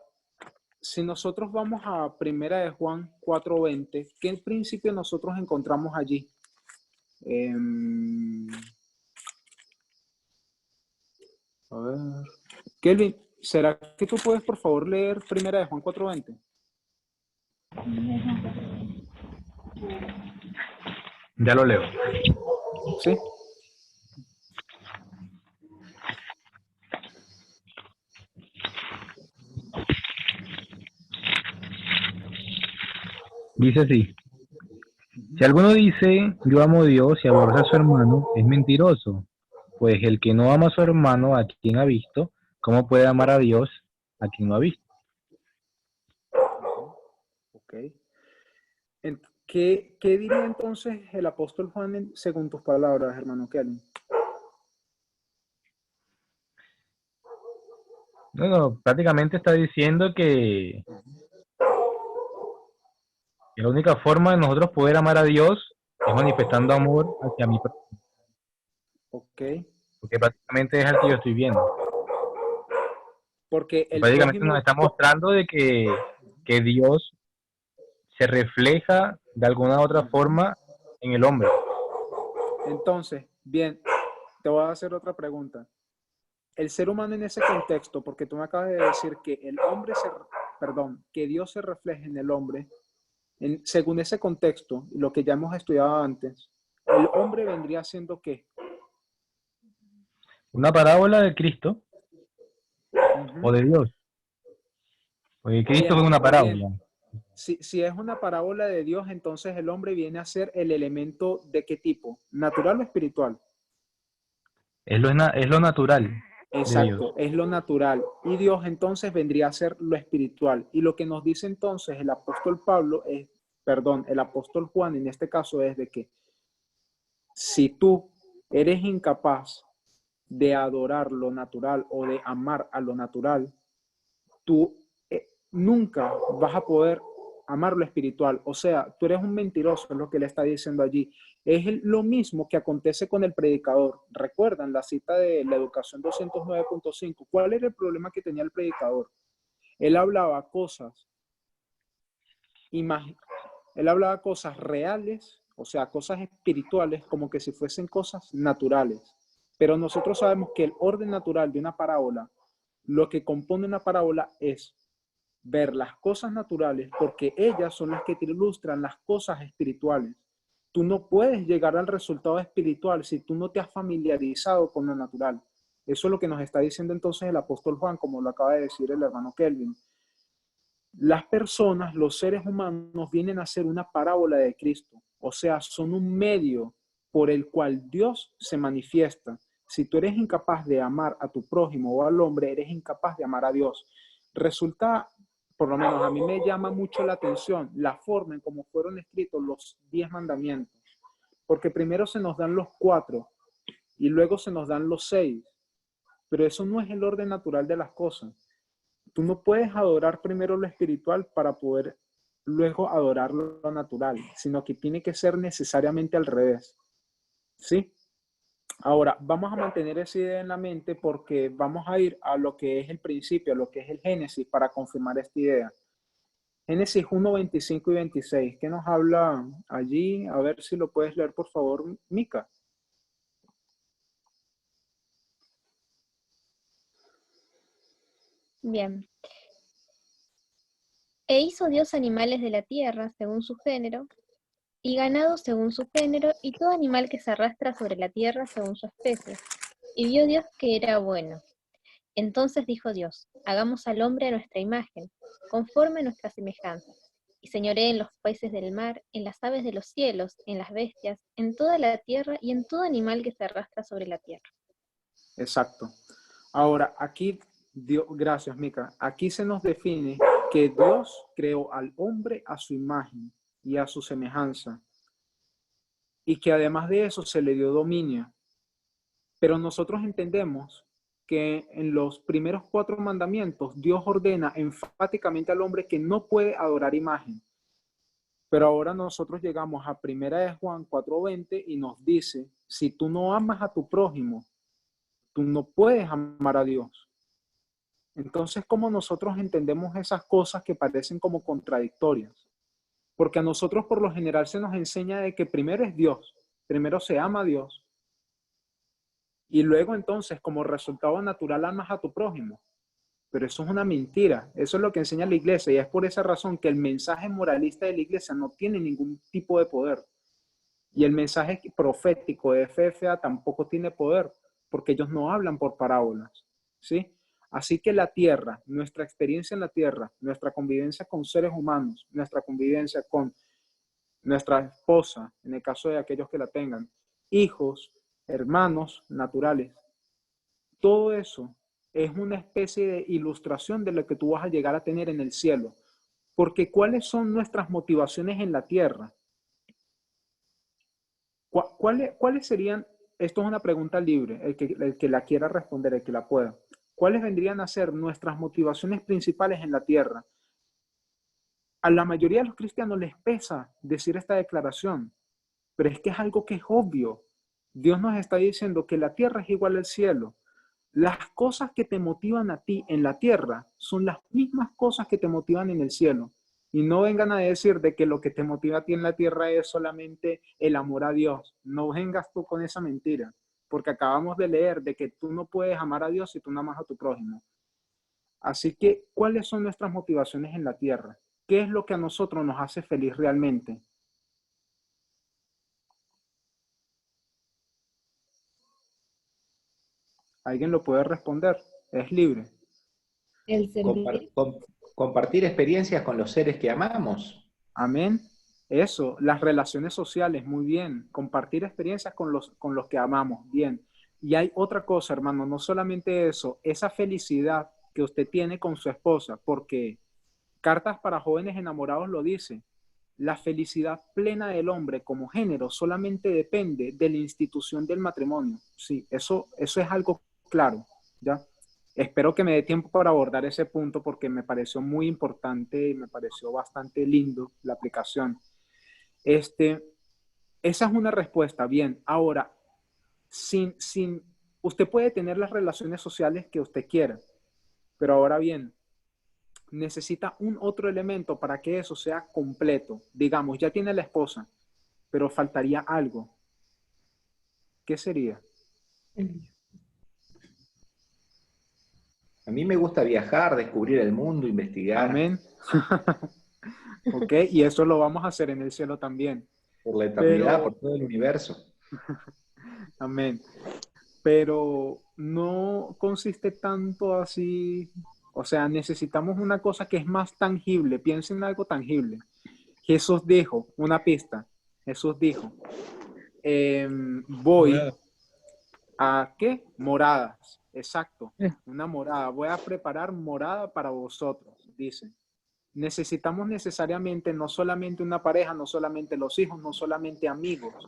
si nosotros vamos a 1 de Juan 4:20, ¿qué principio nosotros encontramos allí? A ver. Kelvin, ¿será que tú puedes por favor leer 1 de Juan 4:20? Ya lo leo. ¿Sí? Dice así: si alguno dice yo amo a Dios y aborrece a su hermano, es mentiroso, pues el que no ama a su hermano a quien ha visto, ¿cómo puede amar a Dios a quien no ha visto? Ok. ¿Qué diría entonces el apóstol Juan según tus palabras, hermano Kelvin? Bueno, prácticamente está diciendo que la única forma de nosotros poder amar a Dios es manifestando amor hacia mi persona. Ok. Porque prácticamente es el que yo estoy viendo. Porque el Básicamente nos prójimo, está mostrando de que Dios se refleja de alguna u otra forma en el hombre. entonces, bien, te voy a hacer otra pregunta. El ser humano en ese contexto, porque tú me acabas de decir que que Dios se refleja en el hombre, según ese contexto, lo que ya hemos estudiado antes, el hombre vendría siendo ¿qué? Una parábola de Cristo o de Dios. Porque Cristo es una parábola. Si es una parábola de Dios, entonces el hombre viene a ser el elemento ¿de qué tipo? ¿Natural o espiritual? Es lo natural. Exacto, es lo natural. Y Dios entonces vendría a ser lo espiritual. Y lo que nos dice entonces el apóstol el apóstol Juan en este caso es de que si tú eres incapaz de adorar lo natural o de amar a lo natural, tú nunca vas a poder amar lo espiritual. O sea, tú eres un mentiroso, es lo que le está diciendo allí. Es lo mismo que acontece con el predicador. ¿Recuerdan la cita de la educación 209.5? ¿Cuál era el problema que tenía el predicador? Él hablaba cosas reales, o sea, cosas espirituales, como que si fuesen cosas naturales. Pero nosotros sabemos que el orden natural de una parábola, lo que compone una parábola es ver las cosas naturales, porque ellas son las que te ilustran las cosas espirituales. Tú no puedes llegar al resultado espiritual si tú no te has familiarizado con lo natural. Eso es lo que nos está diciendo entonces el apóstol Juan, como lo acaba de decir el hermano Kelvin. Las personas, los seres humanos, vienen a ser una parábola de Cristo. O sea, son un medio por el cual Dios se manifiesta. Si tú eres incapaz de amar a tu prójimo o al hombre, eres incapaz de amar a Dios. Resulta, por lo menos a mí me llama mucho la atención la forma en cómo fueron escritos los 10 mandamientos. Porque primero se nos dan los 4 y luego se nos dan los 6. Pero eso no es el orden natural de las cosas. Tú no puedes adorar primero lo espiritual para poder luego adorar lo natural, sino que tiene que ser necesariamente al revés. ¿Sí? Ahora, vamos a mantener esa idea en la mente porque vamos a ir a lo que es el principio, a lo que es el Génesis, para confirmar esta idea. Génesis 1, 25 y 26. ¿Qué nos habla allí? A ver si lo puedes leer, por favor, Mica. Bien. E hizo Dios animales de la tierra según su género, y ganado según su género, y todo animal que se arrastra sobre la tierra según su especie. Y vio Dios que era bueno. Entonces dijo Dios, hagamos al hombre a nuestra imagen, conforme a nuestra semejanza, y señoree en los peces del mar, en las aves de los cielos, en las bestias, en toda la tierra y en todo animal que se arrastra sobre la tierra. Exacto. Ahora, aquí, Dios, gracias, Mica. Aquí se nos define que Dios creó al hombre a su imagen y a su semejanza, y que además de eso se le dio dominio. Pero nosotros entendemos que en los primeros 4 mandamientos Dios ordena enfáticamente al hombre que no puede adorar imagen. Pero ahora nosotros llegamos a 1 de Juan 4:20 y nos dice, si tú no amas a tu prójimo, tú no puedes amar a Dios. Entonces, ¿cómo nosotros entendemos esas cosas que parecen como contradictorias? Porque a nosotros por lo general se nos enseña de que primero es Dios, primero se ama a Dios, y luego entonces como resultado natural amas a tu prójimo. Pero eso es una mentira, eso es lo que enseña la iglesia, y es por esa razón que el mensaje moralista de la iglesia no tiene ningún tipo de poder. Y el mensaje profético de FFA tampoco tiene poder, porque ellos no hablan por parábolas, ¿sí? Así que la tierra, nuestra experiencia en la tierra, nuestra convivencia con seres humanos, nuestra convivencia con nuestra esposa, en el caso de aquellos que la tengan, hijos, hermanos naturales, todo eso es una especie de ilustración de lo que tú vas a llegar a tener en el cielo. Porque ¿cuáles son nuestras motivaciones en la tierra? ¿Cuáles serían? Esto es una pregunta libre, el que la quiera responder, el que la pueda. ¿Cuáles vendrían a ser nuestras motivaciones principales en la tierra? A la mayoría de los cristianos les pesa decir esta declaración, pero es que es algo que es obvio. Dios nos está diciendo que la tierra es igual al cielo. Las cosas que te motivan a ti en la tierra son las mismas cosas que te motivan en el cielo. Y no vengan a decir de que lo que te motiva a ti en la tierra es solamente el amor a Dios. No vengas tú con esa mentira, porque acabamos de leer de que tú no puedes amar a Dios si tú no amas a tu prójimo. Así que, ¿cuáles son nuestras motivaciones en la tierra? ¿Qué es lo que a nosotros nos hace feliz realmente? ¿Alguien lo puede responder? Es libre. El servir. Compartir experiencias con los seres que amamos. Amén. Eso, las relaciones sociales, muy bien. Compartir experiencias con los que amamos, bien. Y hay otra cosa, hermano, no solamente eso, esa felicidad que usted tiene con su esposa, porque Cartas para Jóvenes Enamorados lo dice, la felicidad plena del hombre como género solamente depende de la institución del matrimonio. Sí, eso es algo claro, ¿ya? Espero que me dé tiempo para abordar ese punto porque me pareció muy importante y me pareció bastante lindo la aplicación. Esa es una respuesta, bien. Ahora, usted puede tener las relaciones sociales que usted quiera, pero ahora bien, necesita un otro elemento para que eso sea completo. Digamos, ya tiene la esposa, pero faltaría algo. ¿Qué sería? A mí me gusta viajar, descubrir el mundo, investigar. Amén. Ok, y eso lo vamos a hacer en el cielo también. Por la eternidad, por todo el universo. Amén. Pero no consiste tanto así, o sea, necesitamos una cosa que es más tangible. Piensen en algo tangible. Jesús dijo, una pista, Jesús dijo, voy a ¿qué? Moradas, exacto, una morada. Voy a preparar morada para vosotros, dice. Necesitamos necesariamente no solamente una pareja, no solamente los hijos, no solamente amigos.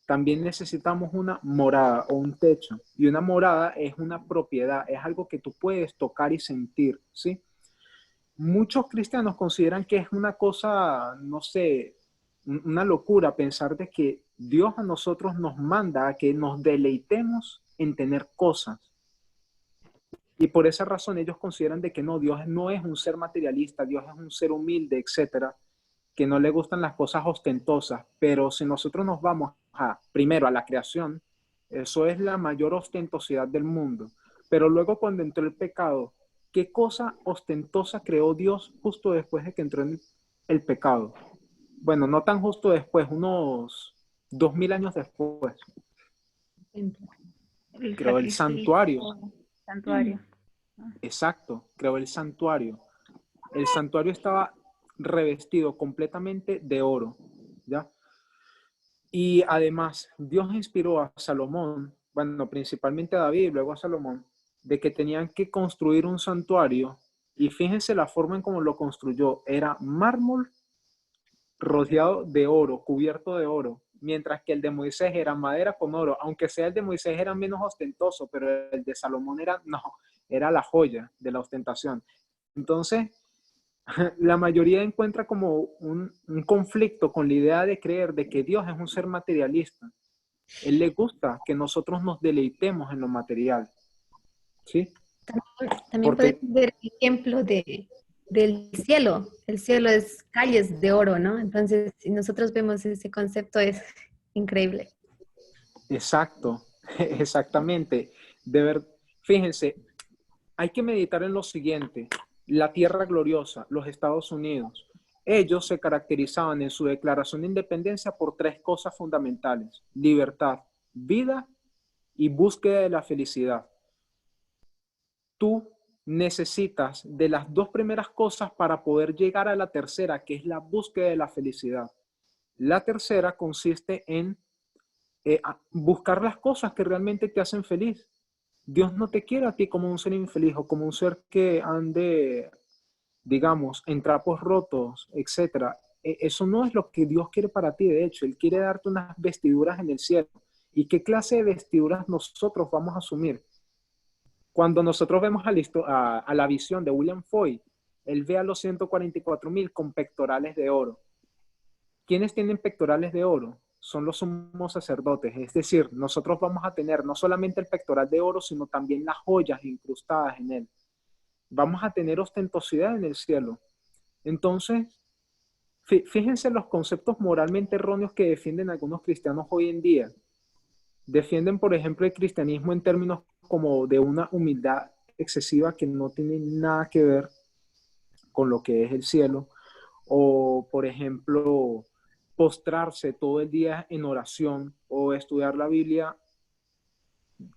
También necesitamos una morada o un techo. Y una morada es una propiedad, es algo que tú puedes tocar y sentir, ¿sí? Muchos cristianos consideran que es una cosa, no sé, una locura pensar de que Dios a nosotros nos manda a que nos deleitemos en tener cosas. Y por esa razón ellos consideran de que no, Dios no es un ser materialista, Dios es un ser humilde, etcétera, que no le gustan las cosas ostentosas. Pero si nosotros nos vamos primero a la creación, eso es la mayor ostentosidad del mundo. Pero luego cuando entró el pecado, ¿qué cosa ostentosa creó Dios justo después de que entró en el pecado? Bueno, no tan justo después, unos 2000 años después. Creó el santuario. Exacto, creó el santuario. El santuario estaba revestido completamente de oro, ¿ya? Y además, Dios inspiró a Salomón, bueno, principalmente a David y luego a Salomón, de que tenían que construir un santuario. Y fíjense la forma en cómo lo construyó. Era mármol rodeado de oro, cubierto de oro, mientras que el de Moisés era madera con oro, aunque sea el de Moisés era menos ostentoso, pero el de Salomón era la joya de la ostentación. Entonces, la mayoría encuentra como un conflicto con la idea de creer de que Dios es un ser materialista. Él le gusta que nosotros nos deleitemos en lo material. ¿Sí? También puedes ver el ejemplo del cielo. El cielo es calles de oro, ¿no? Entonces, si nosotros vemos ese concepto, es increíble. Exacto, exactamente. Fíjense, hay que meditar en lo siguiente. La tierra gloriosa, los Estados Unidos, ellos se caracterizaban en su declaración de independencia por 3 cosas fundamentales: libertad, vida y búsqueda de la felicidad. Tú necesitas de las 2 primeras cosas para poder llegar a la tercera, que es la búsqueda de la felicidad. La tercera consiste en buscar las cosas que realmente te hacen feliz. Dios no te quiere a ti como un ser infeliz o como un ser que ande, digamos, en trapos rotos, etc. Eso no es lo que Dios quiere para ti. De hecho, Él quiere darte unas vestiduras en el cielo. ¿Y qué clase de vestiduras nosotros vamos a asumir? Cuando nosotros vemos a la visión de William Foy, él ve a los 144,000 con pectorales de oro. ¿Quiénes tienen pectorales de oro? son los sumos sacerdotes. Es decir, nosotros vamos a tener no solamente el pectoral de oro, sino también las joyas incrustadas en él. Vamos a tener ostentosidad en el cielo. Entonces, fíjense los conceptos moralmente erróneos que defienden algunos cristianos hoy en día. Defienden, por ejemplo, el cristianismo en términos como de una humildad excesiva que no tiene nada que ver con lo que es el cielo. O, por ejemplo, postrarse todo el día en oración o estudiar la Biblia,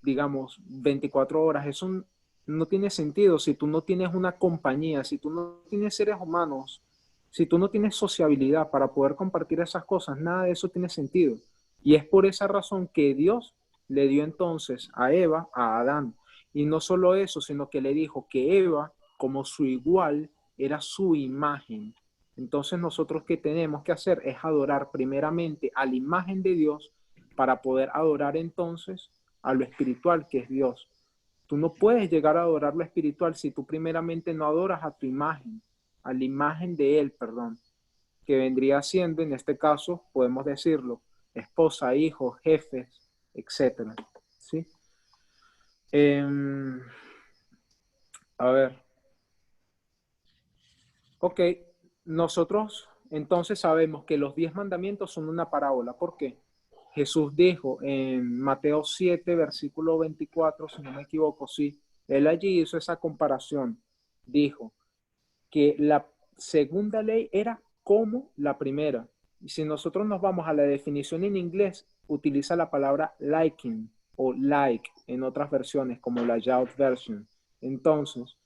digamos, 24 horas. Eso no tiene sentido si tú no tienes una compañía, si tú no tienes seres humanos, si tú no tienes sociabilidad para poder compartir esas cosas. Nada de eso tiene sentido. Y es por esa razón que Dios le dio entonces a Eva, a Adán. Y no solo eso, sino que le dijo que Eva, como su igual, era su imagen. Entonces nosotros ¿qué tenemos que hacer? Es adorar primeramente a la imagen de Dios para poder adorar entonces a lo espiritual que es Dios. Tú no puedes llegar a adorar lo espiritual si tú primeramente no adoras a tu imagen, a la imagen de Él, perdón, que vendría siendo, en este caso, podemos decirlo, esposa, hijos, jefes, etc. ¿Sí? A ver. Ok, nosotros entonces sabemos que los 10 mandamientos son una parábola. ¿Por qué? Jesús dijo en Mateo 7, versículo 24, si no me equivoco, sí, él allí hizo esa comparación. Dijo que la segunda ley era como la primera. Y si nosotros nos vamos a la definición en inglés, utiliza la palabra liking o like en otras versiones, como la Youth Version. Entonces,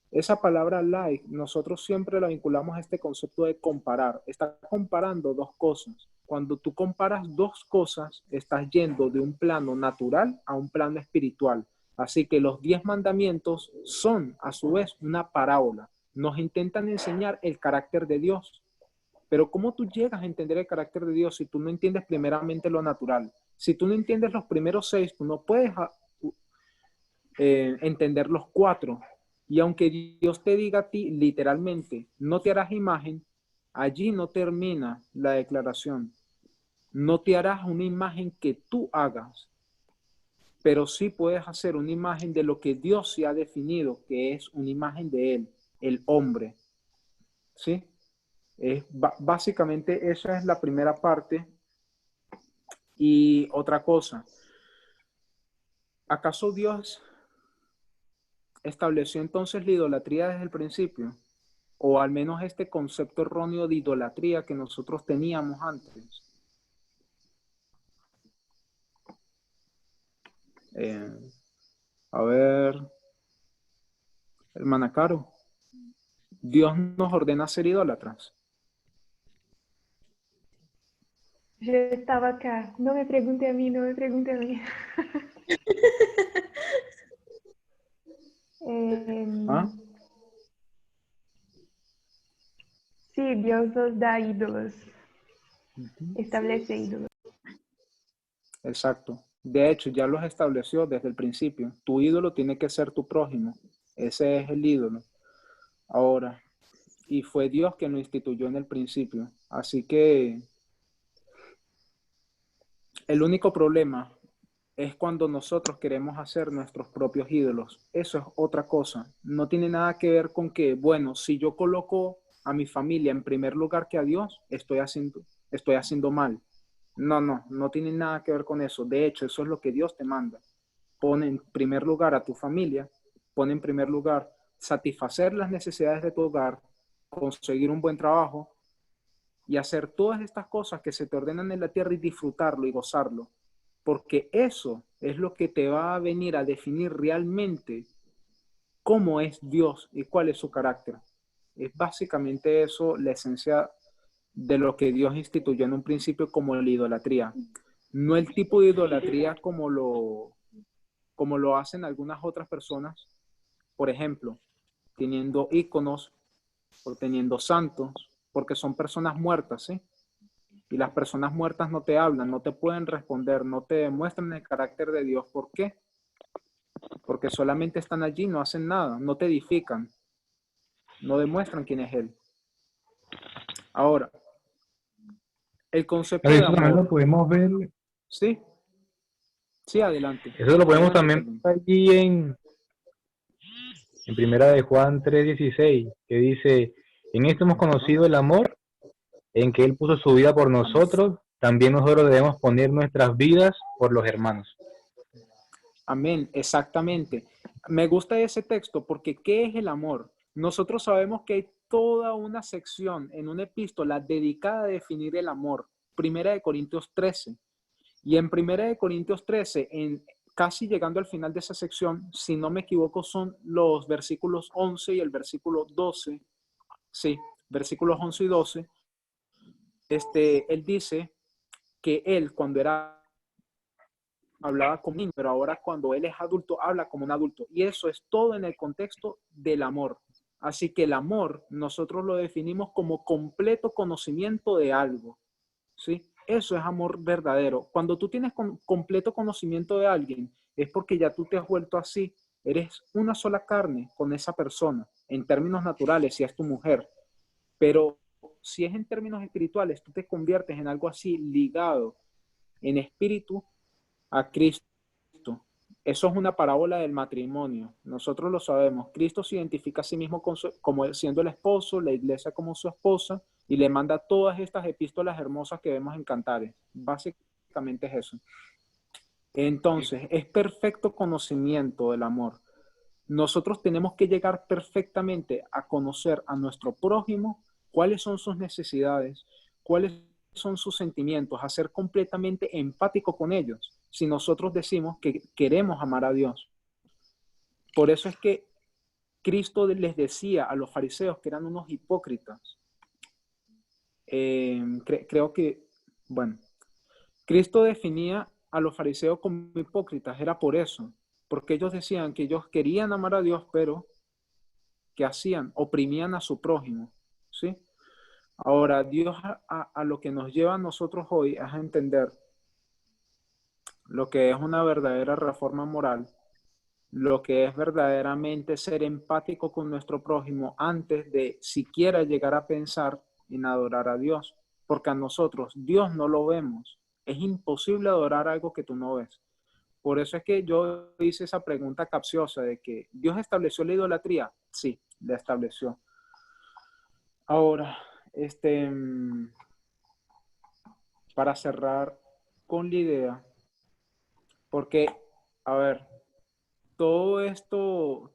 esa palabra like, nosotros siempre la vinculamos a este concepto de comparar. Está comparando dos cosas. Cuando tú comparas dos cosas, estás yendo de un plano natural a un plano espiritual. Así que los 10 mandamientos son, a su vez, una parábola. Nos intentan enseñar el carácter de Dios. Pero ¿cómo tú llegas a entender el carácter de Dios si tú no entiendes primeramente lo natural? Si tú no entiendes los primeros 6, tú no puedes entender los 4. Y aunque Dios te diga a ti literalmente, no te harás imagen, allí no termina la declaración. No te harás una imagen que tú hagas, pero sí puedes hacer una imagen de lo que Dios se ha definido, que es una imagen de Él, el hombre. ¿Sí? Básicamente esa es la primera parte. Y otra cosa, ¿acaso Dios estableció entonces la idolatría desde el principio? O al menos este concepto erróneo de idolatría que nosotros teníamos antes. A ver, hermana Caro, ¿Dios nos ordena ser idólatras? Yo estaba acá. No me pregunte a mí, no me pregunte a mí. ¿Ah? Sí, Dios nos da ídolos. Establece ídolos. Exacto. De hecho, ya los estableció desde el principio. Tu ídolo tiene que ser tu prójimo. Ese es el ídolo. Ahora, y fue Dios quien lo instituyó en el principio. Así que el único problema es cuando nosotros queremos hacer nuestros propios ídolos. Eso es otra cosa. No tiene nada que ver con que, bueno, si yo coloco a mi familia en primer lugar que a Dios, estoy haciendo mal. No tiene nada que ver con eso. De hecho, eso es lo que Dios te manda. Pon en primer lugar a tu familia, pon en primer lugar satisfacer las necesidades de tu hogar, conseguir un buen trabajo y hacer todas estas cosas que se te ordenan en la tierra y disfrutarlo y gozarlo. Porque eso es lo que te va a venir a definir realmente cómo es Dios y cuál es su carácter. Es básicamente eso la esencia de lo que Dios instituyó en un principio como la idolatría. No el tipo de idolatría como lo hacen algunas otras personas, por ejemplo, teniendo íconos o teniendo santos, porque son personas muertas, ¿sí? Y las personas muertas no te hablan, no te pueden responder, no te demuestran el carácter de Dios. ¿Por qué? Porque solamente están allí, no hacen nada, no te edifican, no demuestran quién es Él. Ahora, El concepto Eso de también lo amor. podemos ver, Sí, sí, adelante. eso lo podemos Adelante, también perdón. ver allí en primera de Juan 3:16, que dice, en esto hemos conocido el amor, en que Él puso su vida por nosotros, también nosotros debemos poner nuestras vidas por los hermanos. Amén, exactamente. Me gusta ese texto porque ¿qué es el amor? Nosotros sabemos que hay toda una sección en una epístola dedicada a definir el amor. Primera de Corintios 13. Y en Primera de Corintios 13, casi llegando al final de esa sección, si no me equivoco, son los versículos 11 y el versículo 12. Sí, versículos 11 y 12. Él dice que él cuando hablaba como niño, pero ahora cuando él es adulto, habla como un adulto. Y eso es todo en el contexto del amor. Así que el amor nosotros lo definimos como completo conocimiento de algo, ¿sí? Eso es amor verdadero. Cuando tú tienes completo conocimiento de alguien, es porque ya tú te has vuelto así. Eres una sola carne con esa persona, en términos naturales, si es tu mujer. Pero si es en términos espirituales, tú te conviertes en algo así ligado en espíritu a Cristo. Eso es una parábola del matrimonio. Nosotros lo sabemos. Cristo se identifica a sí mismo como siendo el esposo, la iglesia como su esposa, y le manda todas estas epístolas hermosas que vemos en Cantares. Básicamente es eso. Entonces, es perfecto conocimiento del amor. Nosotros tenemos que llegar perfectamente a conocer a nuestro prójimo, cuáles son sus necesidades, cuáles son sus sentimientos, a ser completamente empático con ellos, si nosotros decimos que queremos amar a Dios. Por eso es que Cristo les decía a los fariseos que eran unos hipócritas. Creo que, bueno, Cristo definía a los fariseos como hipócritas, era por eso, porque ellos decían que ellos querían amar a Dios, pero ¿qué hacían? Oprimían a su prójimo, ¿sí? Ahora, Dios a lo que nos lleva a nosotros hoy es a entender lo que es una verdadera reforma moral, lo que es verdaderamente ser empático con nuestro prójimo antes de siquiera llegar a pensar en adorar a Dios, porque a nosotros Dios no lo vemos. Es imposible adorar algo que tú no ves. Por eso es que yo hice esa pregunta capciosa de que ¿Dios estableció la idolatría? Sí, la estableció. Ahora, para cerrar con la idea, porque, a ver, todos estos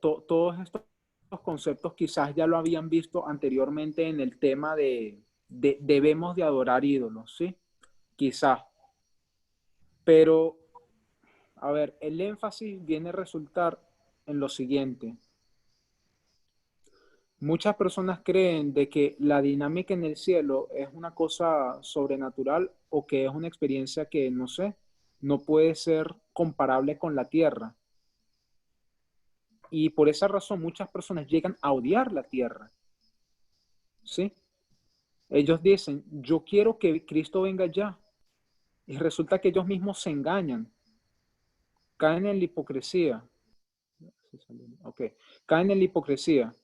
conceptos quizás ya lo habían visto anteriormente en el tema de debemos de adorar ídolos, ¿sí? Quizás. Pero, a ver, el énfasis viene a resultar en lo siguiente. Muchas personas creen de que la dinámica en el cielo es una cosa sobrenatural o que es una experiencia que, no sé, no puede ser comparable con la tierra. Y por esa razón muchas personas llegan a odiar la tierra. ¿Sí? Ellos dicen, yo quiero que Cristo venga ya. Y resulta que ellos mismos se engañan. Caen en la hipocresía. Ok. Caen en la hipocresía.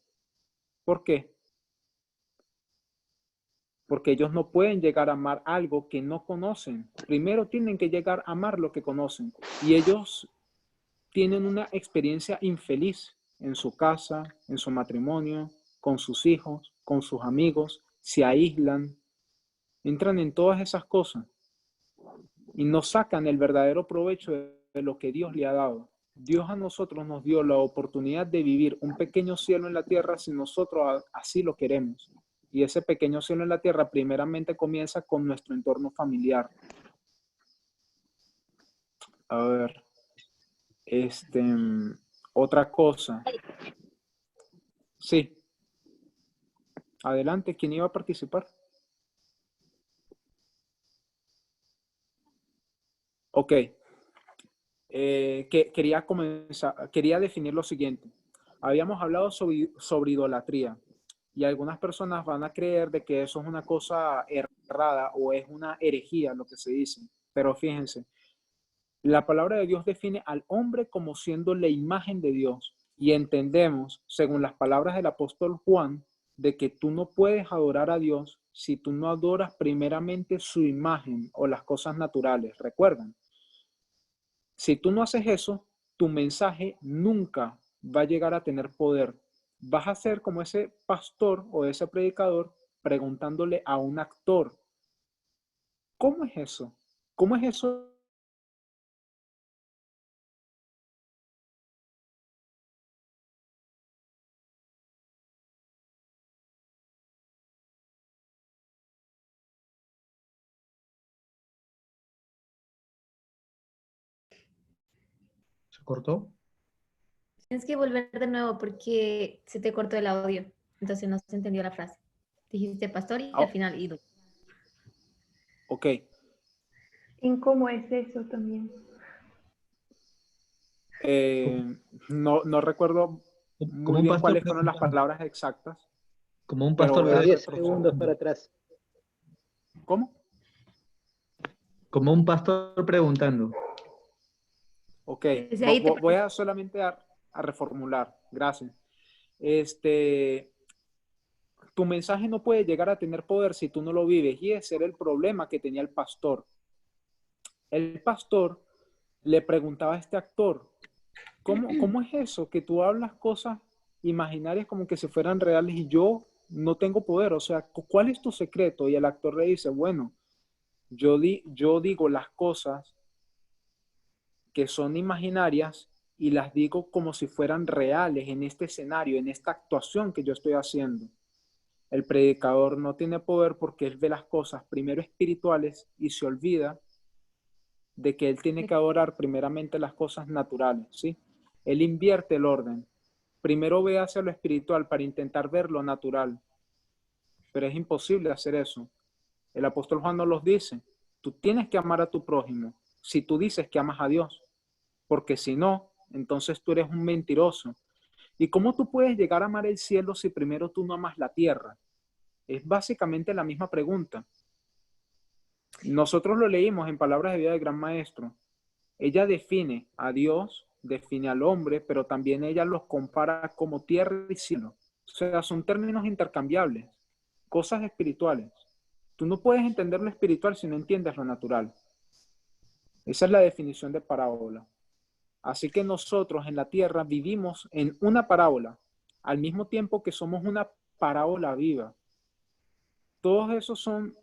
¿Por qué? Porque ellos no pueden llegar a amar algo que no conocen. Primero tienen que llegar a amar lo que conocen. Y ellos tienen una experiencia infeliz en su casa, en su matrimonio, con sus hijos, con sus amigos, se aíslan, entran en todas esas cosas y no sacan el verdadero provecho de lo que Dios le ha dado. Dios a nosotros nos dio la oportunidad de vivir un pequeño cielo en la tierra si nosotros así lo queremos. Y ese pequeño cielo en la tierra primeramente comienza con nuestro entorno familiar. A ver, otra cosa. Sí. Adelante, ¿quién iba a participar? Ok. Quería definir lo siguiente. Habíamos hablado sobre idolatría y algunas personas van a creer de que eso es una cosa errada o es una herejía, lo que se dice. Pero fíjense, la palabra de Dios define al hombre como siendo la imagen de Dios y entendemos, según las palabras del apóstol Juan, de que tú no puedes adorar a Dios si tú no adoras primeramente su imagen o las cosas naturales. ¿Recuerdan? Si tú no haces eso, tu mensaje nunca va a llegar a tener poder. Vas a ser como ese pastor o ese predicador preguntándole a un actor, ¿cómo es eso? ¿Cómo es eso? ¿Se cortó? Tienes que volver de nuevo porque se te cortó el audio. Entonces no se entendió la frase. Dijiste pastor y al final ídolo. Ok. ¿En cómo es eso también? No recuerdo muy bien cuáles fueron las palabras exactas. Como un pastor. Pero 10 segundos para atrás. ¿Cómo? Como un pastor preguntando. Ok, voy a solamente a reformular. Gracias. Tu mensaje no puede llegar a tener poder si tú no lo vives, y ese era el problema que tenía el pastor. El pastor le preguntaba a este actor, ¿cómo es eso? Que tú hablas cosas imaginarias como que si fueran reales y yo no tengo poder. O sea, ¿cuál es tu secreto? Y el actor le dice, bueno, yo digo las cosas que son imaginarias y las digo como si fueran reales en este escenario, en esta actuación que yo estoy haciendo. El predicador no tiene poder porque él ve las cosas primero espirituales y se olvida de que él tiene que adorar primeramente las cosas naturales, ¿sí? Él invierte el orden. Primero ve hacia lo espiritual para intentar ver lo natural, pero es imposible hacer eso. El apóstol Juan nos los dice, tú tienes que amar a tu prójimo si tú dices que amas a Dios, porque si no, entonces tú eres un mentiroso. ¿Y cómo tú puedes llegar a amar el cielo si primero tú no amas la tierra? Es básicamente la misma pregunta. Nosotros lo leímos en Palabras de Vida del Gran Maestro. Ella define a Dios, define al hombre, pero también ella los compara como tierra y cielo. O sea, son términos intercambiables, cosas espirituales. Tú no puedes entender lo espiritual si no entiendes lo natural. Esa es la definición de parábola. Así que nosotros en la tierra vivimos en una parábola, al mismo tiempo que somos una parábola viva. Todos esos son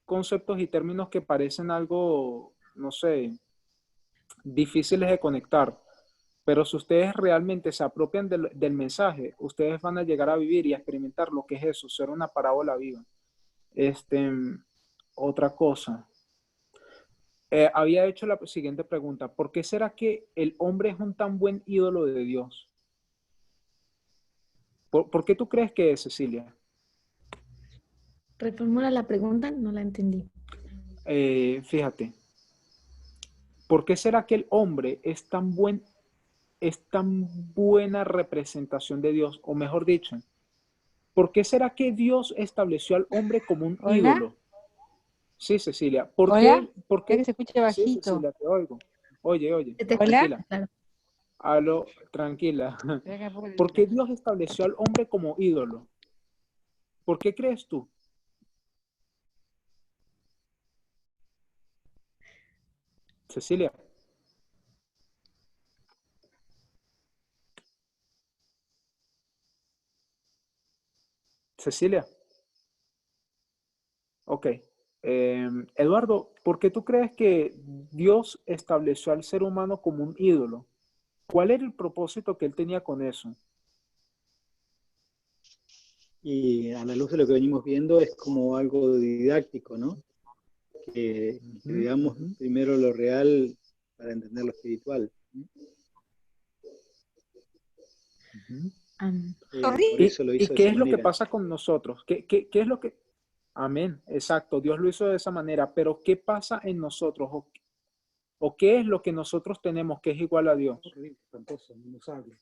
conceptos y términos que parecen algo, no sé, difíciles de conectar, pero si ustedes realmente se apropian del mensaje, ustedes van a llegar a vivir y a experimentar lo que es eso, ser una parábola viva. Otra cosa. Había hecho la siguiente pregunta. ¿Por qué será que el hombre es un tan buen ídolo de Dios? ¿Por qué tú crees que es, Cecilia? Reformula la pregunta, no la entendí. Fíjate. ¿Por qué será que el hombre es tan buena representación de Dios? O mejor dicho, ¿por qué será que Dios estableció al hombre como un ídolo? Sí, Cecilia. ¿Por qué? Que se escuche bajito. Sí, Cecilia, te oigo. Oye, ¿Hola? tranquila. Aló, tranquila. ¿Por qué Dios estableció al hombre como ídolo? ¿Por qué crees tú? Cecilia. Cecilia. Ok. Eduardo, ¿por qué tú crees que Dios estableció al ser humano como un ídolo? ¿Cuál era el propósito que él tenía con eso? Y a la luz de lo que venimos viendo es como algo didáctico, ¿no? Que veamos primero lo real para entender lo espiritual. Por eso lo hizo ¿Y qué es lo que manera. pasa con nosotros? ¿Qué es lo que... Amén, exacto, Dios lo hizo de esa manera, pero ¿qué pasa en nosotros? ¿O qué es lo que nosotros tenemos que es igual a Dios? Espantoso, no sabe.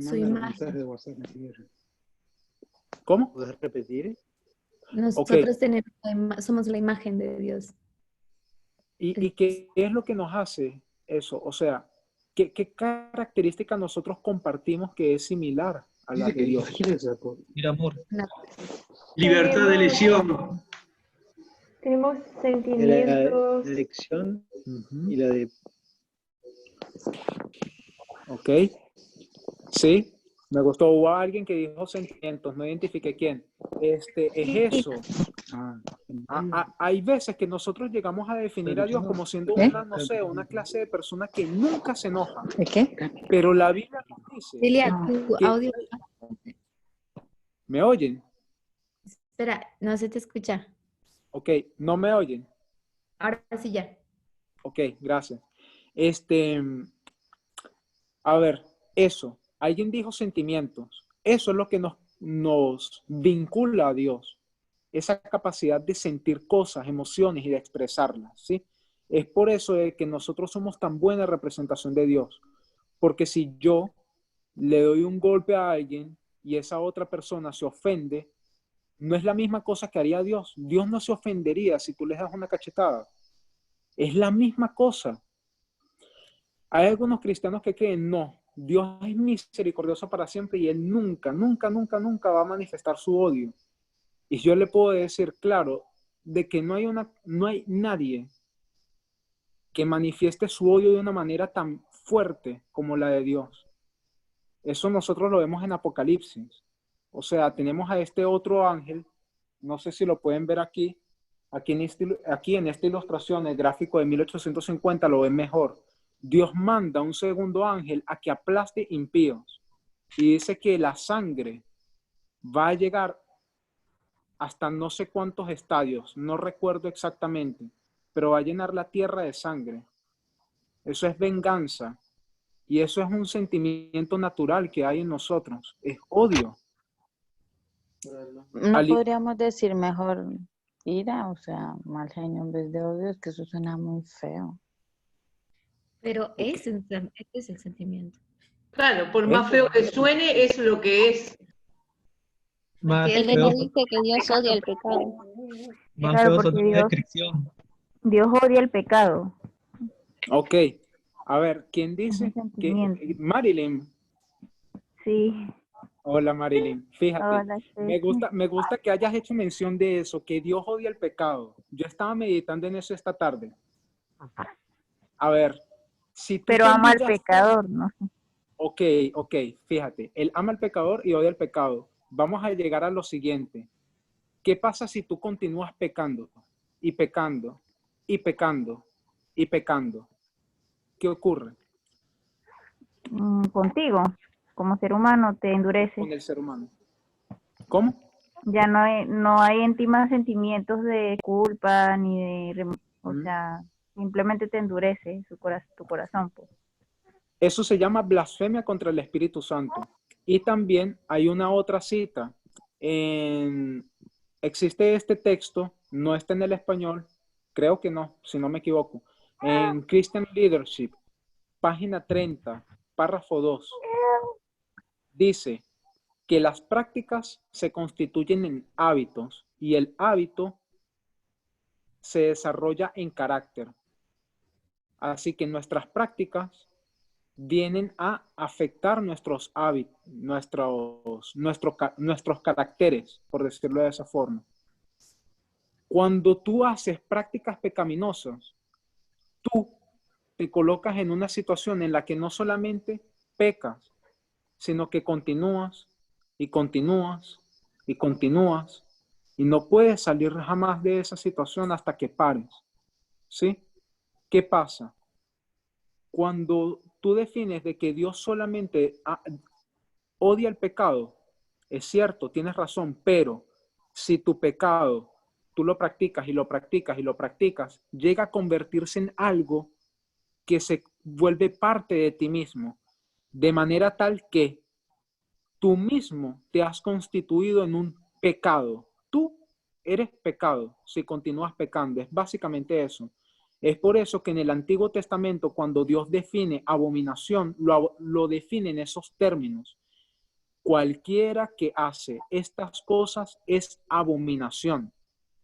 Su imagen. ¿Cómo? ¿Puedes repetir? Nosotros somos la imagen de Dios. ¿Y qué es lo que nos hace eso? O sea, ¿qué característica nosotros compartimos que es similar a la de Dios? El amor. Libertad de elección. Tenemos La sentimientos. elección y la de... Ok. Sí, me gustó. Hubo alguien que dijo sentimientos, no identifiqué quién. Es eso. Hay veces que nosotros llegamos a definir a Dios como siendo una, no sé, una clase de persona que nunca se enoja. ¿Qué? Pero la Biblia nos dice Celia, tu que... audio. ¿Me oyen? Espera, no se te escucha. Ok, ¿no me oyen? Ahora sí ya. Ok, gracias. A ver, eso. Alguien dijo sentimientos. Eso es lo que nos vincula a Dios. Esa capacidad de sentir cosas, emociones y de expresarlas, ¿sí? Es por eso de que nosotros somos tan buena representación de Dios. Porque si yo le doy un golpe a alguien y esa otra persona se ofende, no es la misma cosa que haría Dios. Dios no se ofendería si tú le das una cachetada. Es la misma cosa. Hay algunos cristianos que creen, no, Dios es misericordioso para siempre y Él nunca, nunca, nunca, nunca va a manifestar su odio. Y yo le puedo decir, claro, de que no hay nadie que manifieste su odio de una manera tan fuerte como la de Dios. Eso nosotros lo vemos en Apocalipsis. O sea, tenemos a este otro ángel, no sé si lo pueden ver aquí en esta ilustración, el gráfico de 1850 lo ven mejor. Dios manda un segundo ángel a que aplaste impíos. Y dice que la sangre va a llegar hasta no sé cuántos estadios, no recuerdo exactamente, pero va a llenar la tierra de sangre. Eso es venganza. Y eso es un sentimiento natural que hay en nosotros. Es odio. No podríamos decir mejor ira, o sea, mal genio en vez de odio, es que eso suena muy feo. Pero ese es el sentimiento. Claro, por más feo que suene, es lo que es. Más Elena feo, dice que Dios odia el pecado. más Claro, feo porque sonó la descripción. Dios odia el pecado. Ok. A ver, ¿quién dice? Marilyn. Sí. Hola, Marilyn. Fíjate, Hola, me gusta que hayas hecho mención de eso, que Dios odia el pecado. Yo estaba meditando en eso esta tarde. A ver, si tú pero te ama al ligas... pecador, ¿no? Ok, fíjate, él ama al pecador y odia el pecado. Vamos a llegar a lo siguiente. ¿Qué pasa si tú continúas pecando y pecando y pecando y pecando? ¿Qué ocurre? Contigo, como ser humano, te endurece. Con el ser humano. ¿Cómo? Ya no hay en ti más sentimientos de culpa ni de... O sea, simplemente te endurece tu corazón. Pues. Eso se llama blasfemia contra el Espíritu Santo. Y también hay una otra cita. Existe este texto, no está en el español, creo que no, si no me equivoco. En Christian Leadership, página 30, párrafo 2. Dice que las prácticas se constituyen en hábitos y el hábito se desarrolla en carácter. Así que nuestras prácticas vienen a afectar nuestros hábitos, nuestros caracteres, por decirlo de esa forma. Cuando tú haces prácticas pecaminosas, tú te colocas en una situación en la que no solamente pecas, sino que continúas y continúas y continúas y no puedes salir jamás de esa situación hasta que pares. ¿Sí? ¿Qué pasa? Cuando tú defines de que Dios solamente odia el pecado, es cierto, tienes razón, pero si tu pecado tú lo practicas y lo practicas y lo practicas, llega a convertirse en algo que se vuelve parte de ti mismo, de manera tal que tú mismo te has constituido en un pecado. Tú eres pecado si continúas pecando. Es básicamente eso. Es por eso que en el Antiguo Testamento, cuando Dios define abominación, lo define en esos términos. Cualquiera que hace estas cosas es abominación.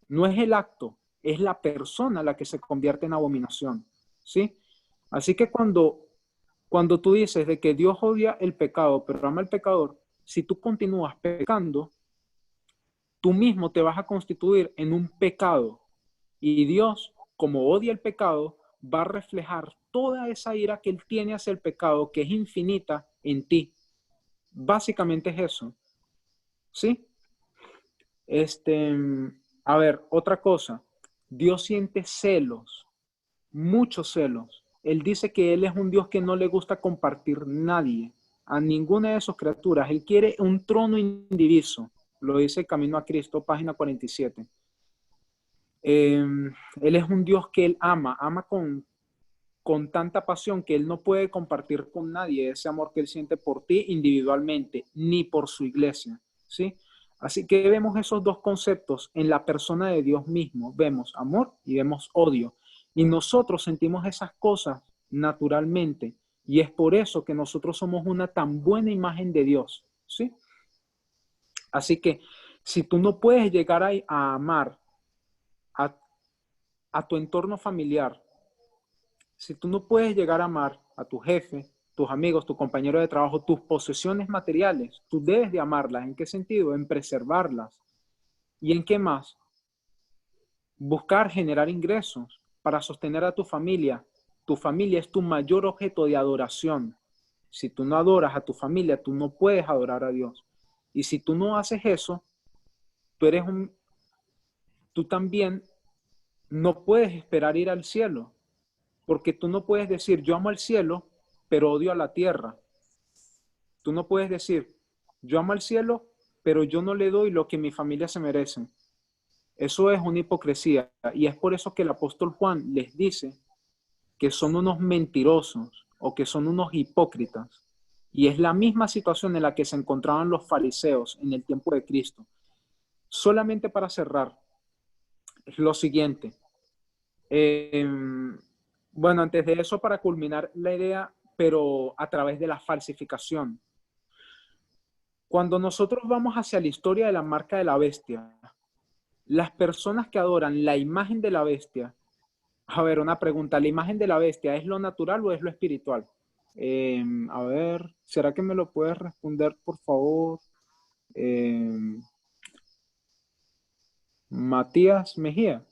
No es el acto, es la persona la que se convierte en abominación. ¿Sí? Así que cuando Cuando tú dices de que Dios odia el pecado, pero ama al pecador, si tú continúas pecando, tú mismo te vas a constituir en un pecado. Y Dios, como odia el pecado, va a reflejar toda esa ira que Él tiene hacia el pecado, que es infinita, en ti. Básicamente es eso. ¿Sí? A ver, otra cosa. Dios siente celos, muchos celos. Él dice que Él es un Dios que no le gusta compartir nadie, a ninguna de sus criaturas. Él quiere un trono indiviso. Lo dice Camino a Cristo, página 47. Él es un Dios que Él ama con tanta pasión que Él no puede compartir con nadie ese amor que Él siente por ti individualmente, ni por su iglesia, ¿sí? Así que vemos esos dos conceptos en la persona de Dios mismo. Vemos amor y vemos odio. Y nosotros sentimos esas cosas naturalmente. Y es por eso que nosotros somos una tan buena imagen de Dios, ¿sí? Así que si tú no puedes llegar a amar a tu entorno familiar, si tú no puedes llegar a amar a tu jefe, tus amigos, tu compañero de trabajo, tus posesiones materiales, tú debes de amarlas. ¿En qué sentido? En preservarlas. ¿Y en qué más? Buscar generar ingresos para sostener a tu familia. Tu familia es tu mayor objeto de adoración. Si tú no adoras a tu familia, tú no puedes adorar a Dios. Y si tú no haces eso, tú también no puedes esperar ir al cielo. Porque tú no puedes decir, yo amo al cielo, pero odio a la tierra. Tú no puedes decir, yo amo al cielo, pero yo no le doy lo que mi familia se merece. Eso es una hipocresía. Y es por eso que el apóstol Juan les dice que son unos mentirosos o que son unos hipócritas. Y es la misma situación en la que se encontraban los fariseos en el tiempo de Cristo. Solamente para cerrar, es lo siguiente. Bueno, antes de eso, para culminar la idea, pero a través de la falsificación. Cuando nosotros vamos hacia la historia de la marca de la bestia, las personas que adoran la imagen de la bestia, a ver, una pregunta, ¿la imagen de la bestia es lo natural o es lo espiritual? A ver, ¿será que me lo puedes responder, por favor? Matías Mejía.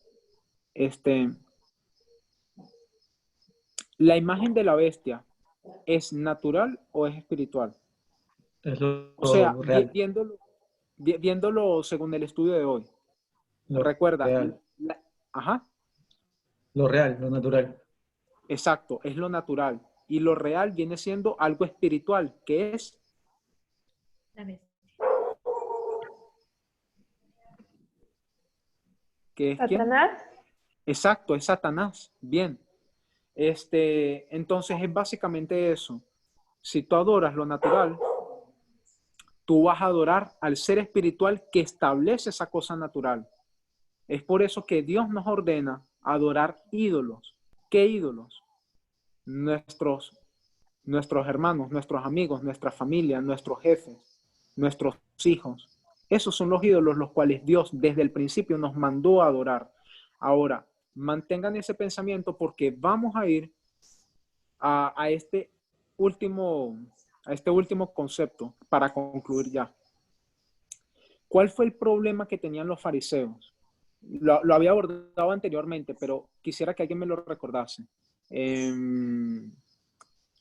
¿La imagen de la bestia es natural o es espiritual? Es lo O sea, real. viéndolo según el estudio de hoy. Lo Recuerda. real. Ajá. Lo real, lo natural. Exacto, es lo natural. Y lo real viene siendo algo espiritual, que es La bestia. ¿qué es ¿Satanás? quién? Exacto, es Satanás. Bien. Entonces es básicamente eso. Si tú adoras lo natural, tú vas a adorar al ser espiritual que establece esa cosa natural. Es por eso que Dios nos ordena adorar ídolos. ¿Qué ídolos? Nuestros hermanos, nuestros amigos, nuestra familia, nuestros jefes, nuestros hijos. Esos son los ídolos los cuales Dios desde el principio nos mandó a adorar. Ahora, mantengan ese pensamiento porque vamos a ir a este último concepto para concluir ya. ¿Cuál fue el problema que tenían los fariseos? Lo había abordado anteriormente, pero quisiera que alguien me lo recordase.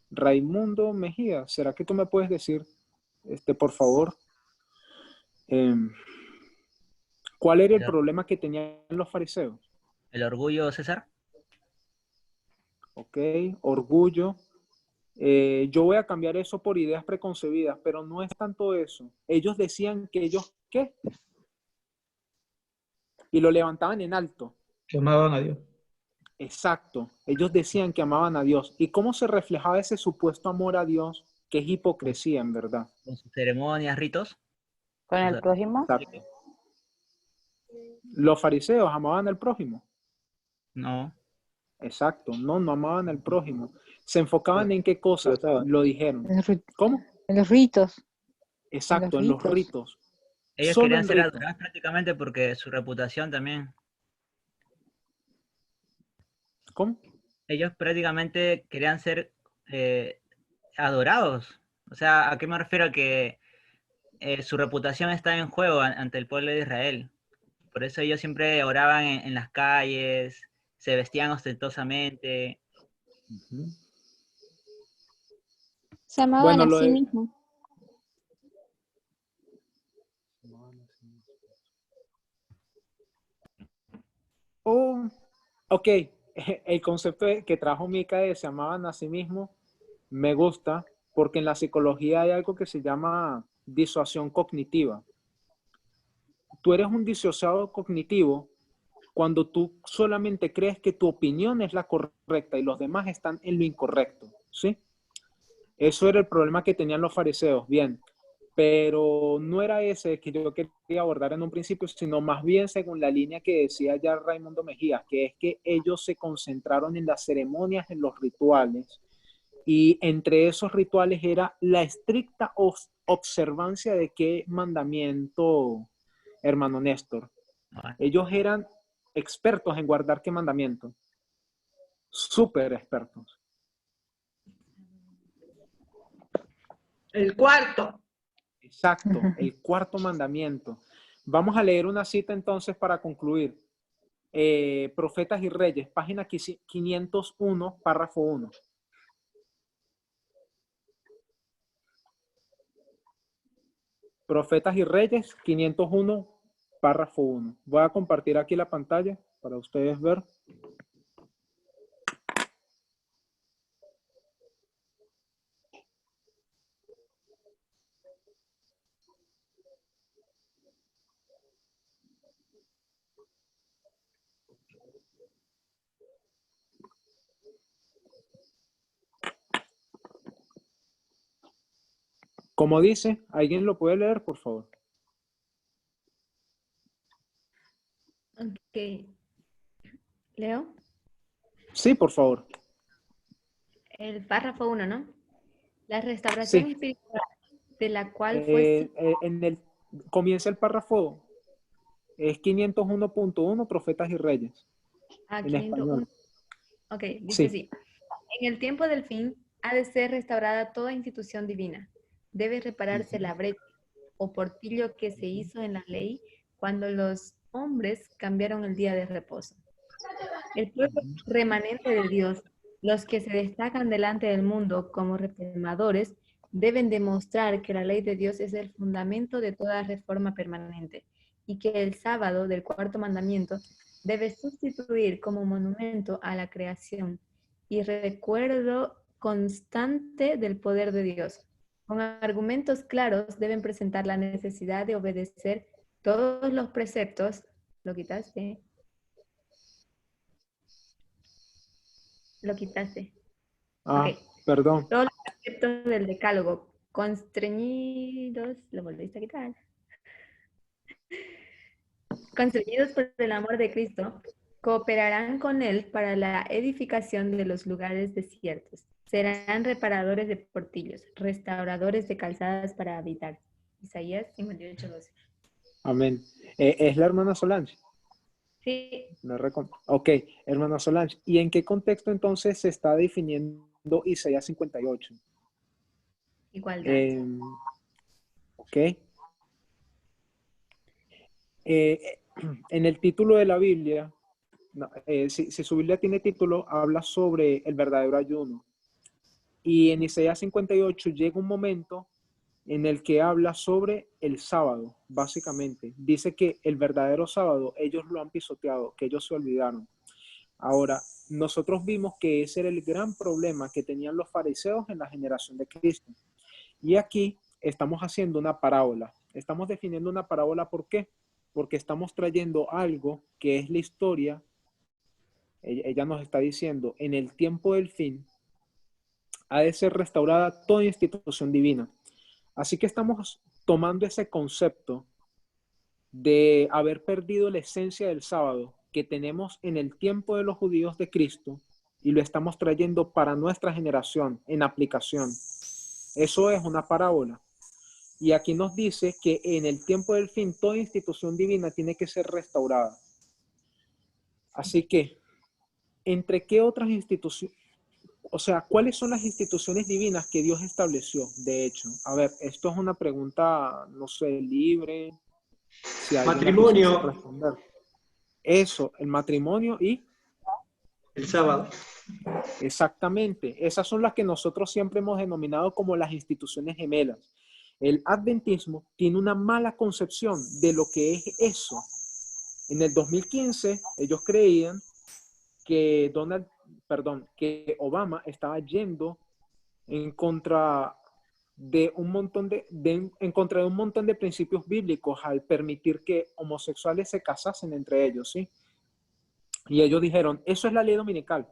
Raimundo Mejía, ¿será que tú me puedes decir, por favor, cuál era el problema que tenían los fariseos? ¿El orgullo, César? Ok, orgullo. Yo voy a cambiar eso por ideas preconcebidas, pero no es tanto eso. Ellos decían que ellos, ¿qué? Y lo levantaban en alto. Que amaban a Dios. Exacto. Ellos decían que amaban a Dios. ¿Y cómo se reflejaba ese supuesto amor a Dios? Que es hipocresía, en verdad. ¿Con sus ceremonias, ritos? ¿Con el prójimo? Exacto. ¿Los fariseos amaban al prójimo? No. Exacto. No amaban al prójimo. ¿Se enfocaban en qué cosas? Lo dijeron. ¿Cómo? En los ritos. Exacto, en los ritos. Ellos Solo querían en ser ritos. adorados prácticamente porque su reputación también. ¿Cómo? Ellos prácticamente querían ser adorados. O sea, ¿a qué me refiero? A que su reputación está en juego ante el pueblo de Israel. Por eso ellos siempre oraban en las calles, se vestían ostentosamente. Se amaban Bueno, a lo sí de... mismos. Oh, ok, el concepto que trajo Mika de se amaban a sí mismos me gusta porque en la psicología hay algo que se llama disuasión cognitiva. Tú eres un disociado cognitivo cuando tú solamente crees que tu opinión es la correcta y los demás están en lo incorrecto, ¿sí? Eso era el problema que tenían los fariseos, bien, pero no era ese que yo quería abordar en un principio, sino más bien según la línea que decía ya Raimundo Mejía, que es que ellos se concentraron en las ceremonias, en los rituales, y entre esos rituales era la estricta observancia de qué mandamiento, hermano Néstor. Ellos eran expertos en guardar qué mandamiento, súper expertos. El cuarto. Exacto, el cuarto mandamiento. Vamos a leer una cita entonces para concluir. Profetas y Reyes, página 501, párrafo 1. Profetas y Reyes, 501, párrafo 1. Voy a compartir aquí la pantalla para ustedes ver. Como dice, ¿alguien lo puede leer, por favor? Ok. ¿Leo? Sí, por favor. El párrafo 1, ¿no? La restauración Sí. espiritual de la cual fue... Comienza el párrafo, es 501.1, Profetas y Reyes, en 501. español. Ok, dice Sí. así. En el tiempo del fin ha de ser restaurada toda institución divina. Debe repararse la brecha o portillo que se hizo en la ley cuando los hombres cambiaron el día de reposo. El pueblo remanente de Dios, los que se destacan delante del mundo como reformadores, deben demostrar que la ley de Dios es el fundamento de toda reforma permanente y que el sábado del cuarto mandamiento debe sustituir como monumento a la creación y recuerdo constante del poder de Dios. Con argumentos claros deben presentar la necesidad de obedecer todos los preceptos. ¿Lo quitaste? Lo quitaste. Ah, Ok. perdón. Todos los preceptos del decálogo constreñidos, lo volviste a quitar. Constreñidos por el amor de Cristo, cooperarán con Él para la edificación de los lugares desiertos. Serán reparadores de portillos, restauradores de calzadas para habitar. Isaías 58:12. Amén. ¿Es la hermana Solange? Sí. Ok, hermana Solange. ¿Y en qué contexto entonces se está definiendo Isaías 58? Igualdad. Ok. En el título de la Biblia, si su Biblia tiene título, habla sobre el verdadero ayuno. Y en Isaías 58 llega un momento en el que habla sobre el sábado, básicamente. Dice que el verdadero sábado ellos lo han pisoteado, que ellos se olvidaron. Ahora, nosotros vimos que ese era el gran problema que tenían los fariseos en la generación de Cristo. Y aquí estamos haciendo una parábola. Estamos definiendo una parábola, ¿por qué? Porque estamos trayendo algo que es la historia. Ella nos está diciendo, en el tiempo del fin, ha de ser restaurada toda institución divina. Así que estamos tomando ese concepto de haber perdido la esencia del sábado que tenemos en el tiempo de los judíos de Cristo y lo estamos trayendo para nuestra generación en aplicación. Eso es una parábola. Y aquí nos dice que en el tiempo del fin toda institución divina tiene que ser restaurada. Así que, ¿entre qué otras instituciones? o sea, ¿cuáles son las instituciones divinas que Dios estableció? De hecho, a ver, esto es una pregunta, no sé, libre. Si matrimonio. Responder. Eso, el matrimonio y el sábado. Exactamente. Esas son las que nosotros siempre hemos denominado como las instituciones gemelas. El adventismo tiene una mala concepción de lo que es eso. En el 2015, ellos creían que que Obama estaba yendo en contra de un montón de principios bíblicos al permitir que homosexuales se casasen entre ellos, ¿sí? Y ellos dijeron, eso es la ley dominical.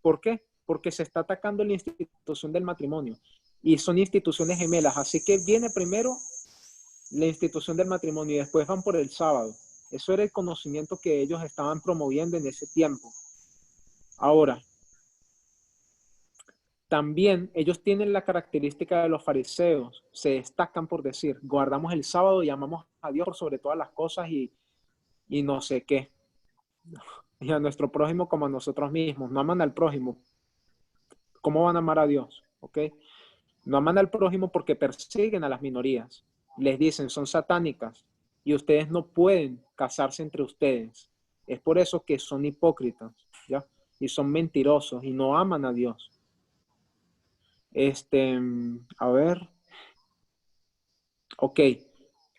¿Por qué? Porque se está atacando la institución del matrimonio y son instituciones gemelas, así que viene primero la institución del matrimonio y después van por el sábado. Eso era el conocimiento que ellos estaban promoviendo en ese tiempo. Ahora, también ellos tienen la característica de los fariseos, se destacan por decir, guardamos el sábado y amamos a Dios por sobre todas las cosas y no sé qué. Y a nuestro prójimo como a nosotros mismos. No aman al prójimo. ¿Cómo van a amar a Dios? ¿Ok? No aman al prójimo porque persiguen a las minorías. Les dicen, son satánicas y ustedes no pueden casarse entre ustedes. Es por eso que son hipócritas, ¿ya? Y son mentirosos y no aman a Dios. A ver. Ok.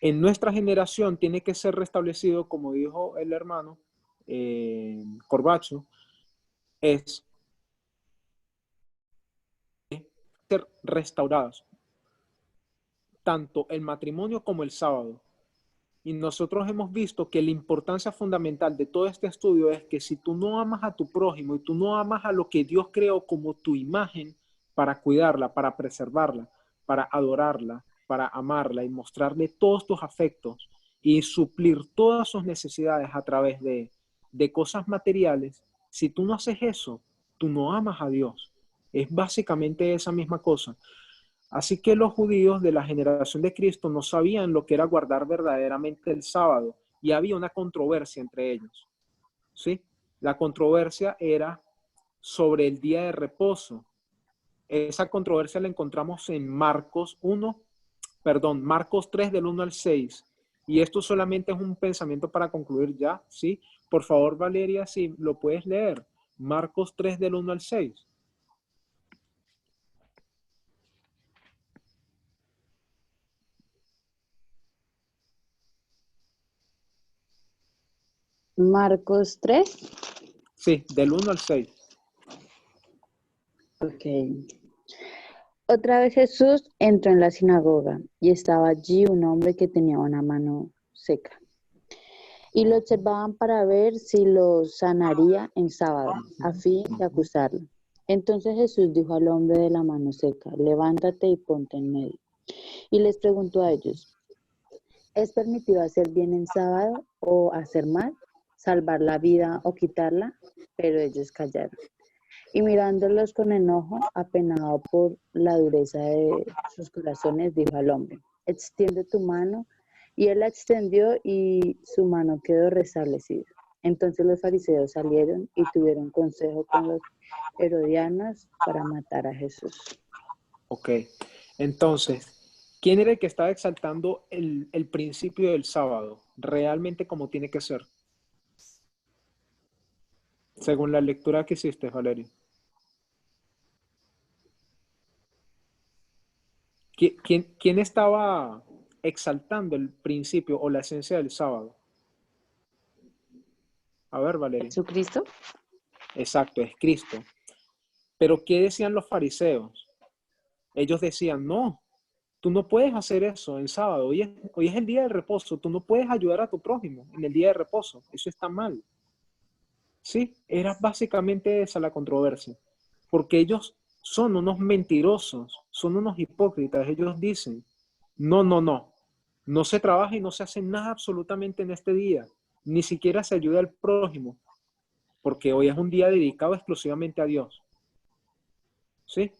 En nuestra generación tiene que ser restablecido, como dijo el hermano Corbacho, es ser restaurados. Tanto el matrimonio como el sábado. Y nosotros hemos visto que la importancia fundamental de todo este estudio es que si tú no amas a tu prójimo y tú no amas a lo que Dios creó como tu imagen para cuidarla, para preservarla, para adorarla, para amarla y mostrarle todos tus afectos y suplir todas sus necesidades a través de cosas materiales, si tú no haces eso, tú no amas a Dios. Es básicamente esa misma cosa. Así que los judíos de la generación de Cristo no sabían lo que era guardar verdaderamente el sábado y había una controversia entre ellos, ¿sí? La controversia era sobre el día de reposo. Esa controversia la encontramos en Marcos 3 del 1 al 6. Y esto solamente es un pensamiento para concluir ya, ¿sí? Por favor, Valeria, si lo puedes leer. Marcos 3 del 1 al 6. Marcos 3. Sí, del 1 al 6. Ok. Otra vez Jesús entró en la sinagoga y estaba allí un hombre que tenía una mano seca. Y lo observaban para ver si lo sanaría en sábado, a fin de acusarlo. Entonces Jesús dijo al hombre de la mano seca, levántate y ponte en medio. Y les preguntó a ellos, ¿es permitido hacer bien en sábado o hacer mal, salvar la vida o quitarla? Pero ellos callaron. Y mirándolos con enojo, apenado por la dureza de sus corazones, dijo al hombre, extiende tu mano. Y él la extendió y su mano quedó restablecida. Entonces los fariseos salieron y tuvieron consejo con los herodianos para matar a Jesús. Ok, entonces, ¿quién era el que estaba exaltando el principio del sábado? Realmente como tiene que ser. Según la lectura que hiciste, Valeria. ¿Quién estaba exaltando el principio o la esencia del sábado? A ver, Valeria. ¿Jesucristo? Exacto, es Cristo. Pero ¿qué decían los fariseos? Ellos decían, no, tú no puedes hacer eso en sábado. Hoy es el día de reposo. Tú no puedes ayudar a tu prójimo en el día de reposo. Eso está mal. Sí, era básicamente esa la controversia. Porque ellos son unos mentirosos, son unos hipócritas. Ellos dicen, no se trabaja y no se hace nada absolutamente en este día. Ni siquiera se ayuda al prójimo. Porque hoy es un día dedicado exclusivamente a Dios. ¿Sí?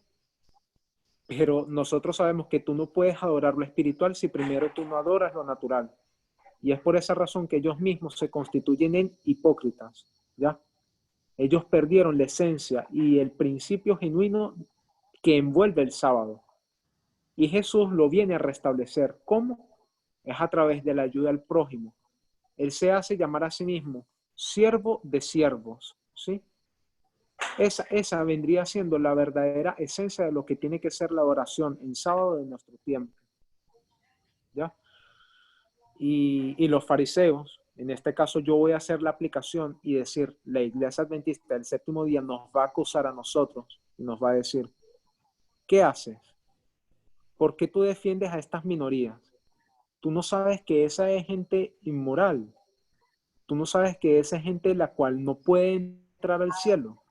Pero nosotros sabemos que tú no puedes adorar lo espiritual si primero tú no adoras lo natural. Y es por esa razón que ellos mismos se constituyen en hipócritas, ¿ya? Ellos perdieron la esencia y el principio genuino que envuelve el sábado. Y Jesús lo viene a restablecer. ¿Cómo? Es a través de la ayuda al prójimo. Él se hace llamar a sí mismo siervo de siervos, ¿sí? Esa vendría siendo la verdadera esencia de lo que tiene que ser la oración en sábado de nuestro tiempo, ¿ya? Y los fariseos, en este caso yo voy a hacer la aplicación y decir, la Iglesia Adventista del séptimo día nos va a acusar a nosotros y nos va a decir, ¿qué haces? ¿Por qué tú defiendes a estas minorías? Tú no sabes que esa es gente inmoral. Tú no sabes que esa es gente la cual no puede entrar al cielo.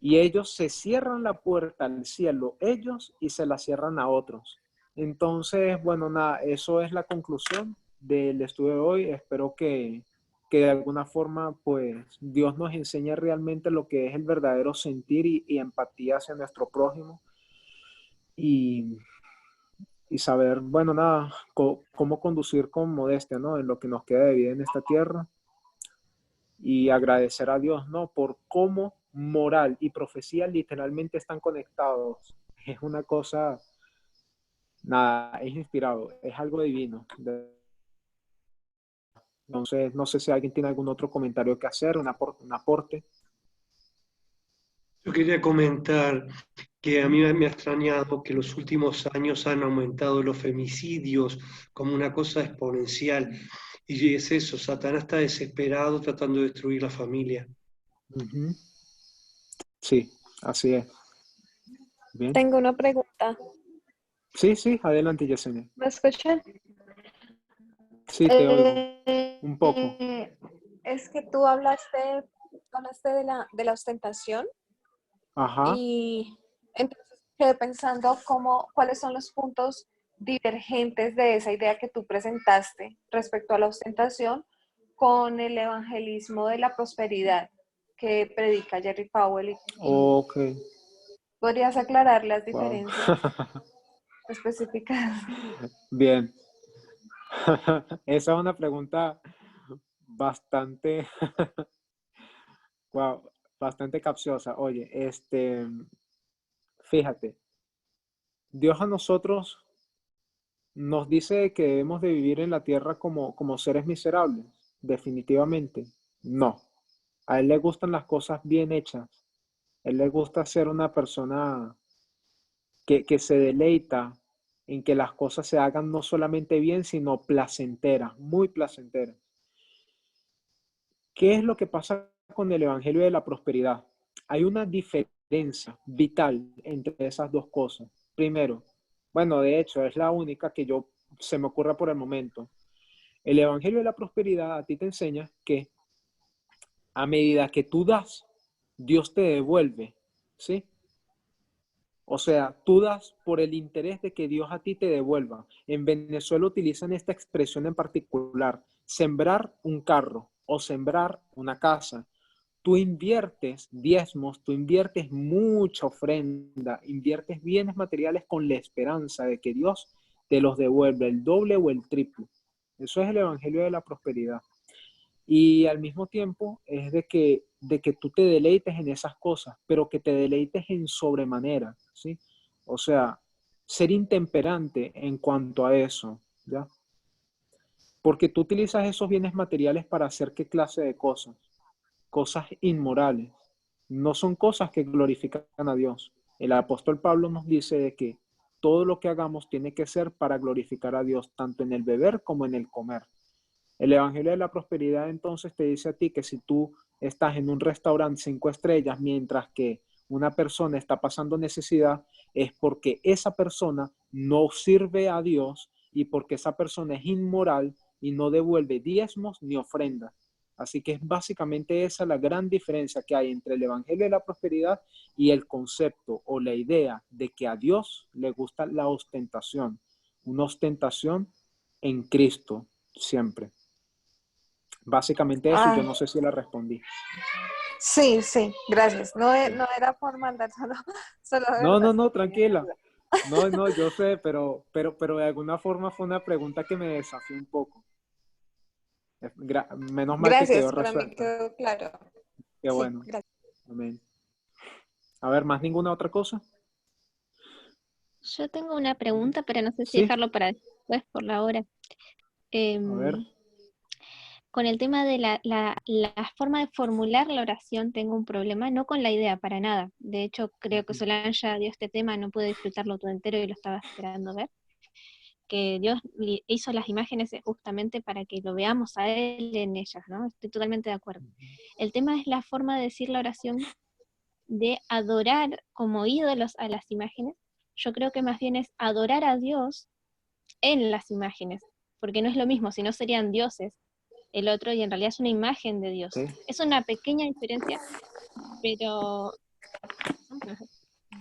Y ellos se cierran la puerta al cielo, ellos, y se la cierran a otros. Entonces, bueno, nada, eso es la conclusión del estudio de hoy. Espero que de alguna forma, pues, Dios nos enseñe realmente lo que es el verdadero sentir y empatía hacia nuestro prójimo. Y saber, bueno, nada, cómo conducir con modestia, ¿no? En lo que nos queda de vida en esta tierra. Y agradecer a Dios, ¿no? Por cómo moral y profecía literalmente están conectados. Es una cosa, nada, es inspirado, es algo divino. Entonces, no sé si alguien tiene algún otro comentario que hacer, un aporte. Yo quería comentar que a mí me ha extrañado que los últimos años han aumentado los femicidios como una cosa exponencial. Y es eso, Satanás está desesperado tratando de destruir la familia. Uh-huh. Sí, así es. Bien. Tengo una pregunta. Sí, adelante, Yesenia. ¿Me escuchan? Sí, te oigo. Un poco. Es que tú hablaste de la ostentación. Ajá. Y entonces quedé pensando cuáles son los puntos divergentes de esa idea que tú presentaste respecto a la ostentación con el evangelismo de la prosperidad que predica Jerry Powell. Ok. ¿Podrías aclarar las diferencias específicas? Bien. Esa es una pregunta bastante, bastante capciosa. Oye, fíjate, Dios a nosotros nos dice que debemos de vivir en la tierra como seres miserables. Definitivamente, no. A Él le gustan las cosas bien hechas. A Él le gusta ser una persona que se deleita en que las cosas se hagan no solamente bien, sino placenteras, muy placenteras. ¿Qué es lo que pasa con el Evangelio de la Prosperidad? Hay una diferencia vital entre esas dos cosas. Primero, bueno, de hecho, es la única que se me ocurre por el momento. El Evangelio de la Prosperidad a ti te enseña que a medida que tú das, Dios te devuelve, ¿sí? O sea, tú das por el interés de que Dios a ti te devuelva. En Venezuela utilizan esta expresión en particular, sembrar un carro o sembrar una casa. Tú inviertes diezmos, tú inviertes mucha ofrenda, inviertes bienes materiales con la esperanza de que Dios te los devuelve el doble o el triple. Eso es el Evangelio de la Prosperidad. Y al mismo tiempo es de que tú te deleites en esas cosas, pero que te deleites en sobremanera, ¿sí? O sea, ser intemperante en cuanto a eso, ¿ya? Porque tú utilizas esos bienes materiales para hacer qué clase de cosas. Cosas inmorales. No son cosas que glorifican a Dios. El apóstol Pablo nos dice de que todo lo que hagamos tiene que ser para glorificar a Dios, tanto en el beber como en el comer. El Evangelio de la Prosperidad entonces te dice a ti que si tú estás en un restaurante 5 estrellas mientras que una persona está pasando necesidad, es porque esa persona no sirve a Dios y porque esa persona es inmoral y no devuelve diezmos ni ofrendas. Así que es básicamente esa la gran diferencia que hay entre el Evangelio de la Prosperidad y el concepto o la idea de que a Dios le gusta la ostentación. Una ostentación en Cristo siempre. Básicamente eso, yo no sé si la respondí. Sí, gracias. No era por mandar solo No, tranquila. No, yo sé, pero de alguna forma fue una pregunta que me desafió un poco. Menos mal gracias, que quedó para resuelta. mí quedó claro. Qué bueno. Sí, gracias. Amén. A ver, ¿más ninguna otra cosa? Yo tengo una pregunta, pero no sé si Sí. dejarlo para después por la hora. A ver. Con el tema de la forma de formular la oración tengo un problema, no con la idea, para nada. De hecho, creo que Solange ya dio este tema, no pude disfrutarlo todo entero y lo estaba esperando ver. Que Dios hizo las imágenes justamente para que lo veamos a Él en ellas, ¿no? Estoy totalmente de acuerdo. El tema es la forma de decir la oración, de adorar como ídolos a las imágenes. Yo creo que más bien es adorar a Dios en las imágenes, porque no es lo mismo, si no serían dioses el otro, y en realidad es una imagen de Dios. Sí. Es una pequeña diferencia, pero...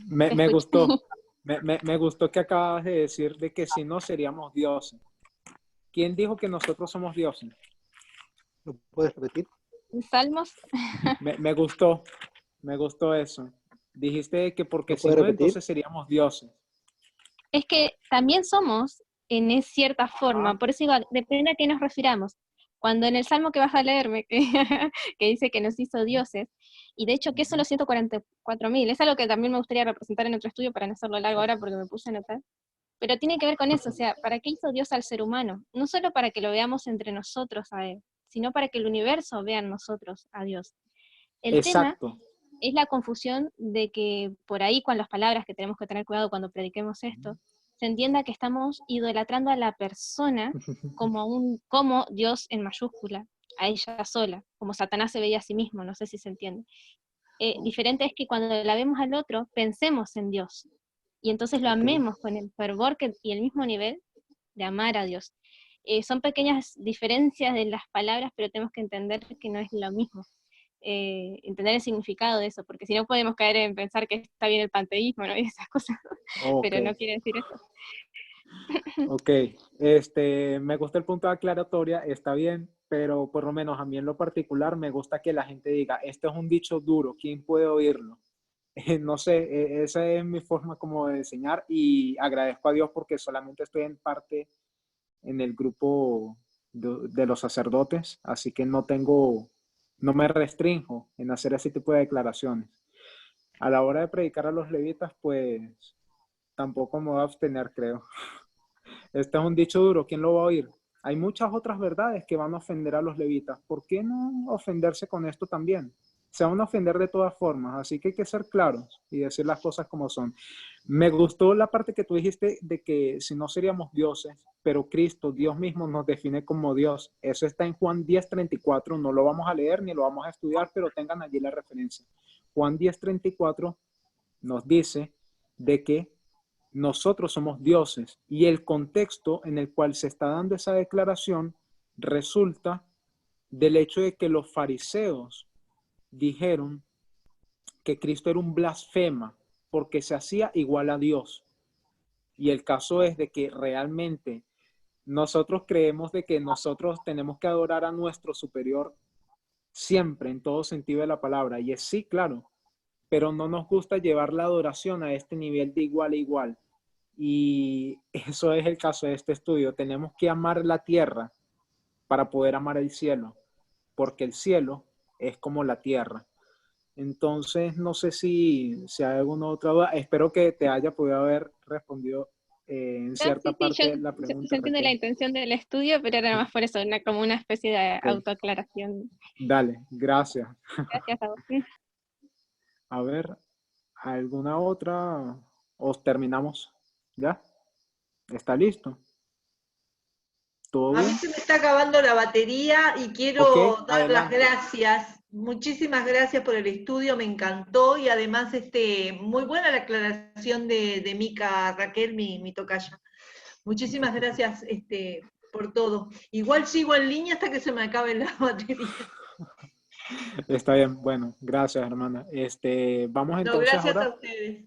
Me gustó. Me gustó que acabas de decir de que si no seríamos dioses. ¿Quién dijo que nosotros somos dioses? ¿Lo puedes repetir? Salmos. Me gustó eso. Dijiste que porque ¿Lo si puedes no, repetir? entonces seríamos dioses. Es que también somos en cierta forma, por eso digo, depende a qué nos refiramos. Cuando en el Salmo que vas a leerme, que dice que nos hizo dioses, y de hecho que son los 144.000, es algo que también me gustaría representar en otro estudio para no hacerlo largo ahora porque me puse a notar, pero tiene que ver con eso, o sea, ¿para qué hizo Dios al ser humano? No solo para que lo veamos entre nosotros a Él, sino para que el universo vea en nosotros a Dios. El tema Exacto. es la confusión de que por ahí con las palabras que tenemos que tener cuidado cuando prediquemos esto, se entienda que estamos idolatrando a la persona como Dios en mayúscula, a ella sola, como Satanás se veía a sí mismo, no sé si se entiende. Diferente es que cuando la vemos al otro, pensemos en Dios, y entonces lo amemos con el fervor y el mismo nivel de amar a Dios. Son pequeñas diferencias de las palabras, pero tenemos que entender que no es lo mismo. Entender el significado de eso, porque si no podemos caer en pensar que está bien el panteísmo, ¿no? Y esas cosas, Okay. pero no quiere decir eso. Ok, me gusta el punto de aclaratoria, está bien, pero por lo menos a mí en lo particular me gusta que la gente diga, este es un dicho duro, ¿quién puede oírlo? No sé, esa es mi forma como de enseñar y agradezco a Dios porque solamente estoy en parte en el grupo de los sacerdotes, así que no me restrinjo en hacer ese tipo de declaraciones. A la hora de predicar a los levitas, pues tampoco me voy a abstener, creo. Este es un dicho duro, ¿quién lo va a oír? Hay muchas otras verdades que van a ofender a los levitas. ¿Por qué no ofenderse con esto también? Se van a ofender de todas formas, así que hay que ser claros y decir las cosas como son. Me gustó la parte que tú dijiste de que si no seríamos dioses, pero Cristo, Dios mismo, nos define como Dios. Eso está en Juan 10:34, no lo vamos a leer ni lo vamos a estudiar, pero tengan allí la referencia. Juan 10:34 nos dice de que nosotros somos dioses y el contexto en el cual se está dando esa declaración resulta del hecho de que los fariseos dijeron que Cristo era un blasfema porque se hacía igual a Dios. Y el caso es de que realmente nosotros creemos de que nosotros tenemos que adorar a nuestro superior siempre, en todo sentido de la palabra. Y es sí, claro, pero no nos gusta llevar la adoración a este nivel de igual a igual. Y eso es el caso de este estudio. Tenemos que amar la tierra para poder amar el cielo, porque el cielo es como la tierra. Entonces, no sé si hay alguna otra duda. Espero que te haya podido haber respondido en cierta parte la pregunta. Se entiende la intención del estudio, pero era más por eso, como una especie de autoaclaración. Dale, gracias. Gracias a vos. A ver, ¿alguna otra? ¿O terminamos? ¿Ya? ¿Está listo? ¿Todo A mí bien? se me está acabando la batería y quiero dar adelante. las gracias. Muchísimas gracias por el estudio, me encantó y además muy buena la aclaración de Mica Raquel, mi tocaya. Muchísimas gracias por todo. Igual sigo en línea hasta que se me acabe la batería. Está bien, bueno, gracias, hermana. Vamos entonces Gracias ahora. a ustedes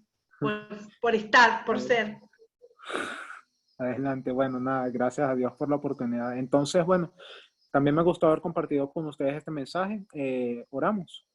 por estar, por ser. Adelante, bueno, nada, gracias a Dios por la oportunidad. Entonces, bueno, también me gustó haber compartido con ustedes este mensaje. Oramos.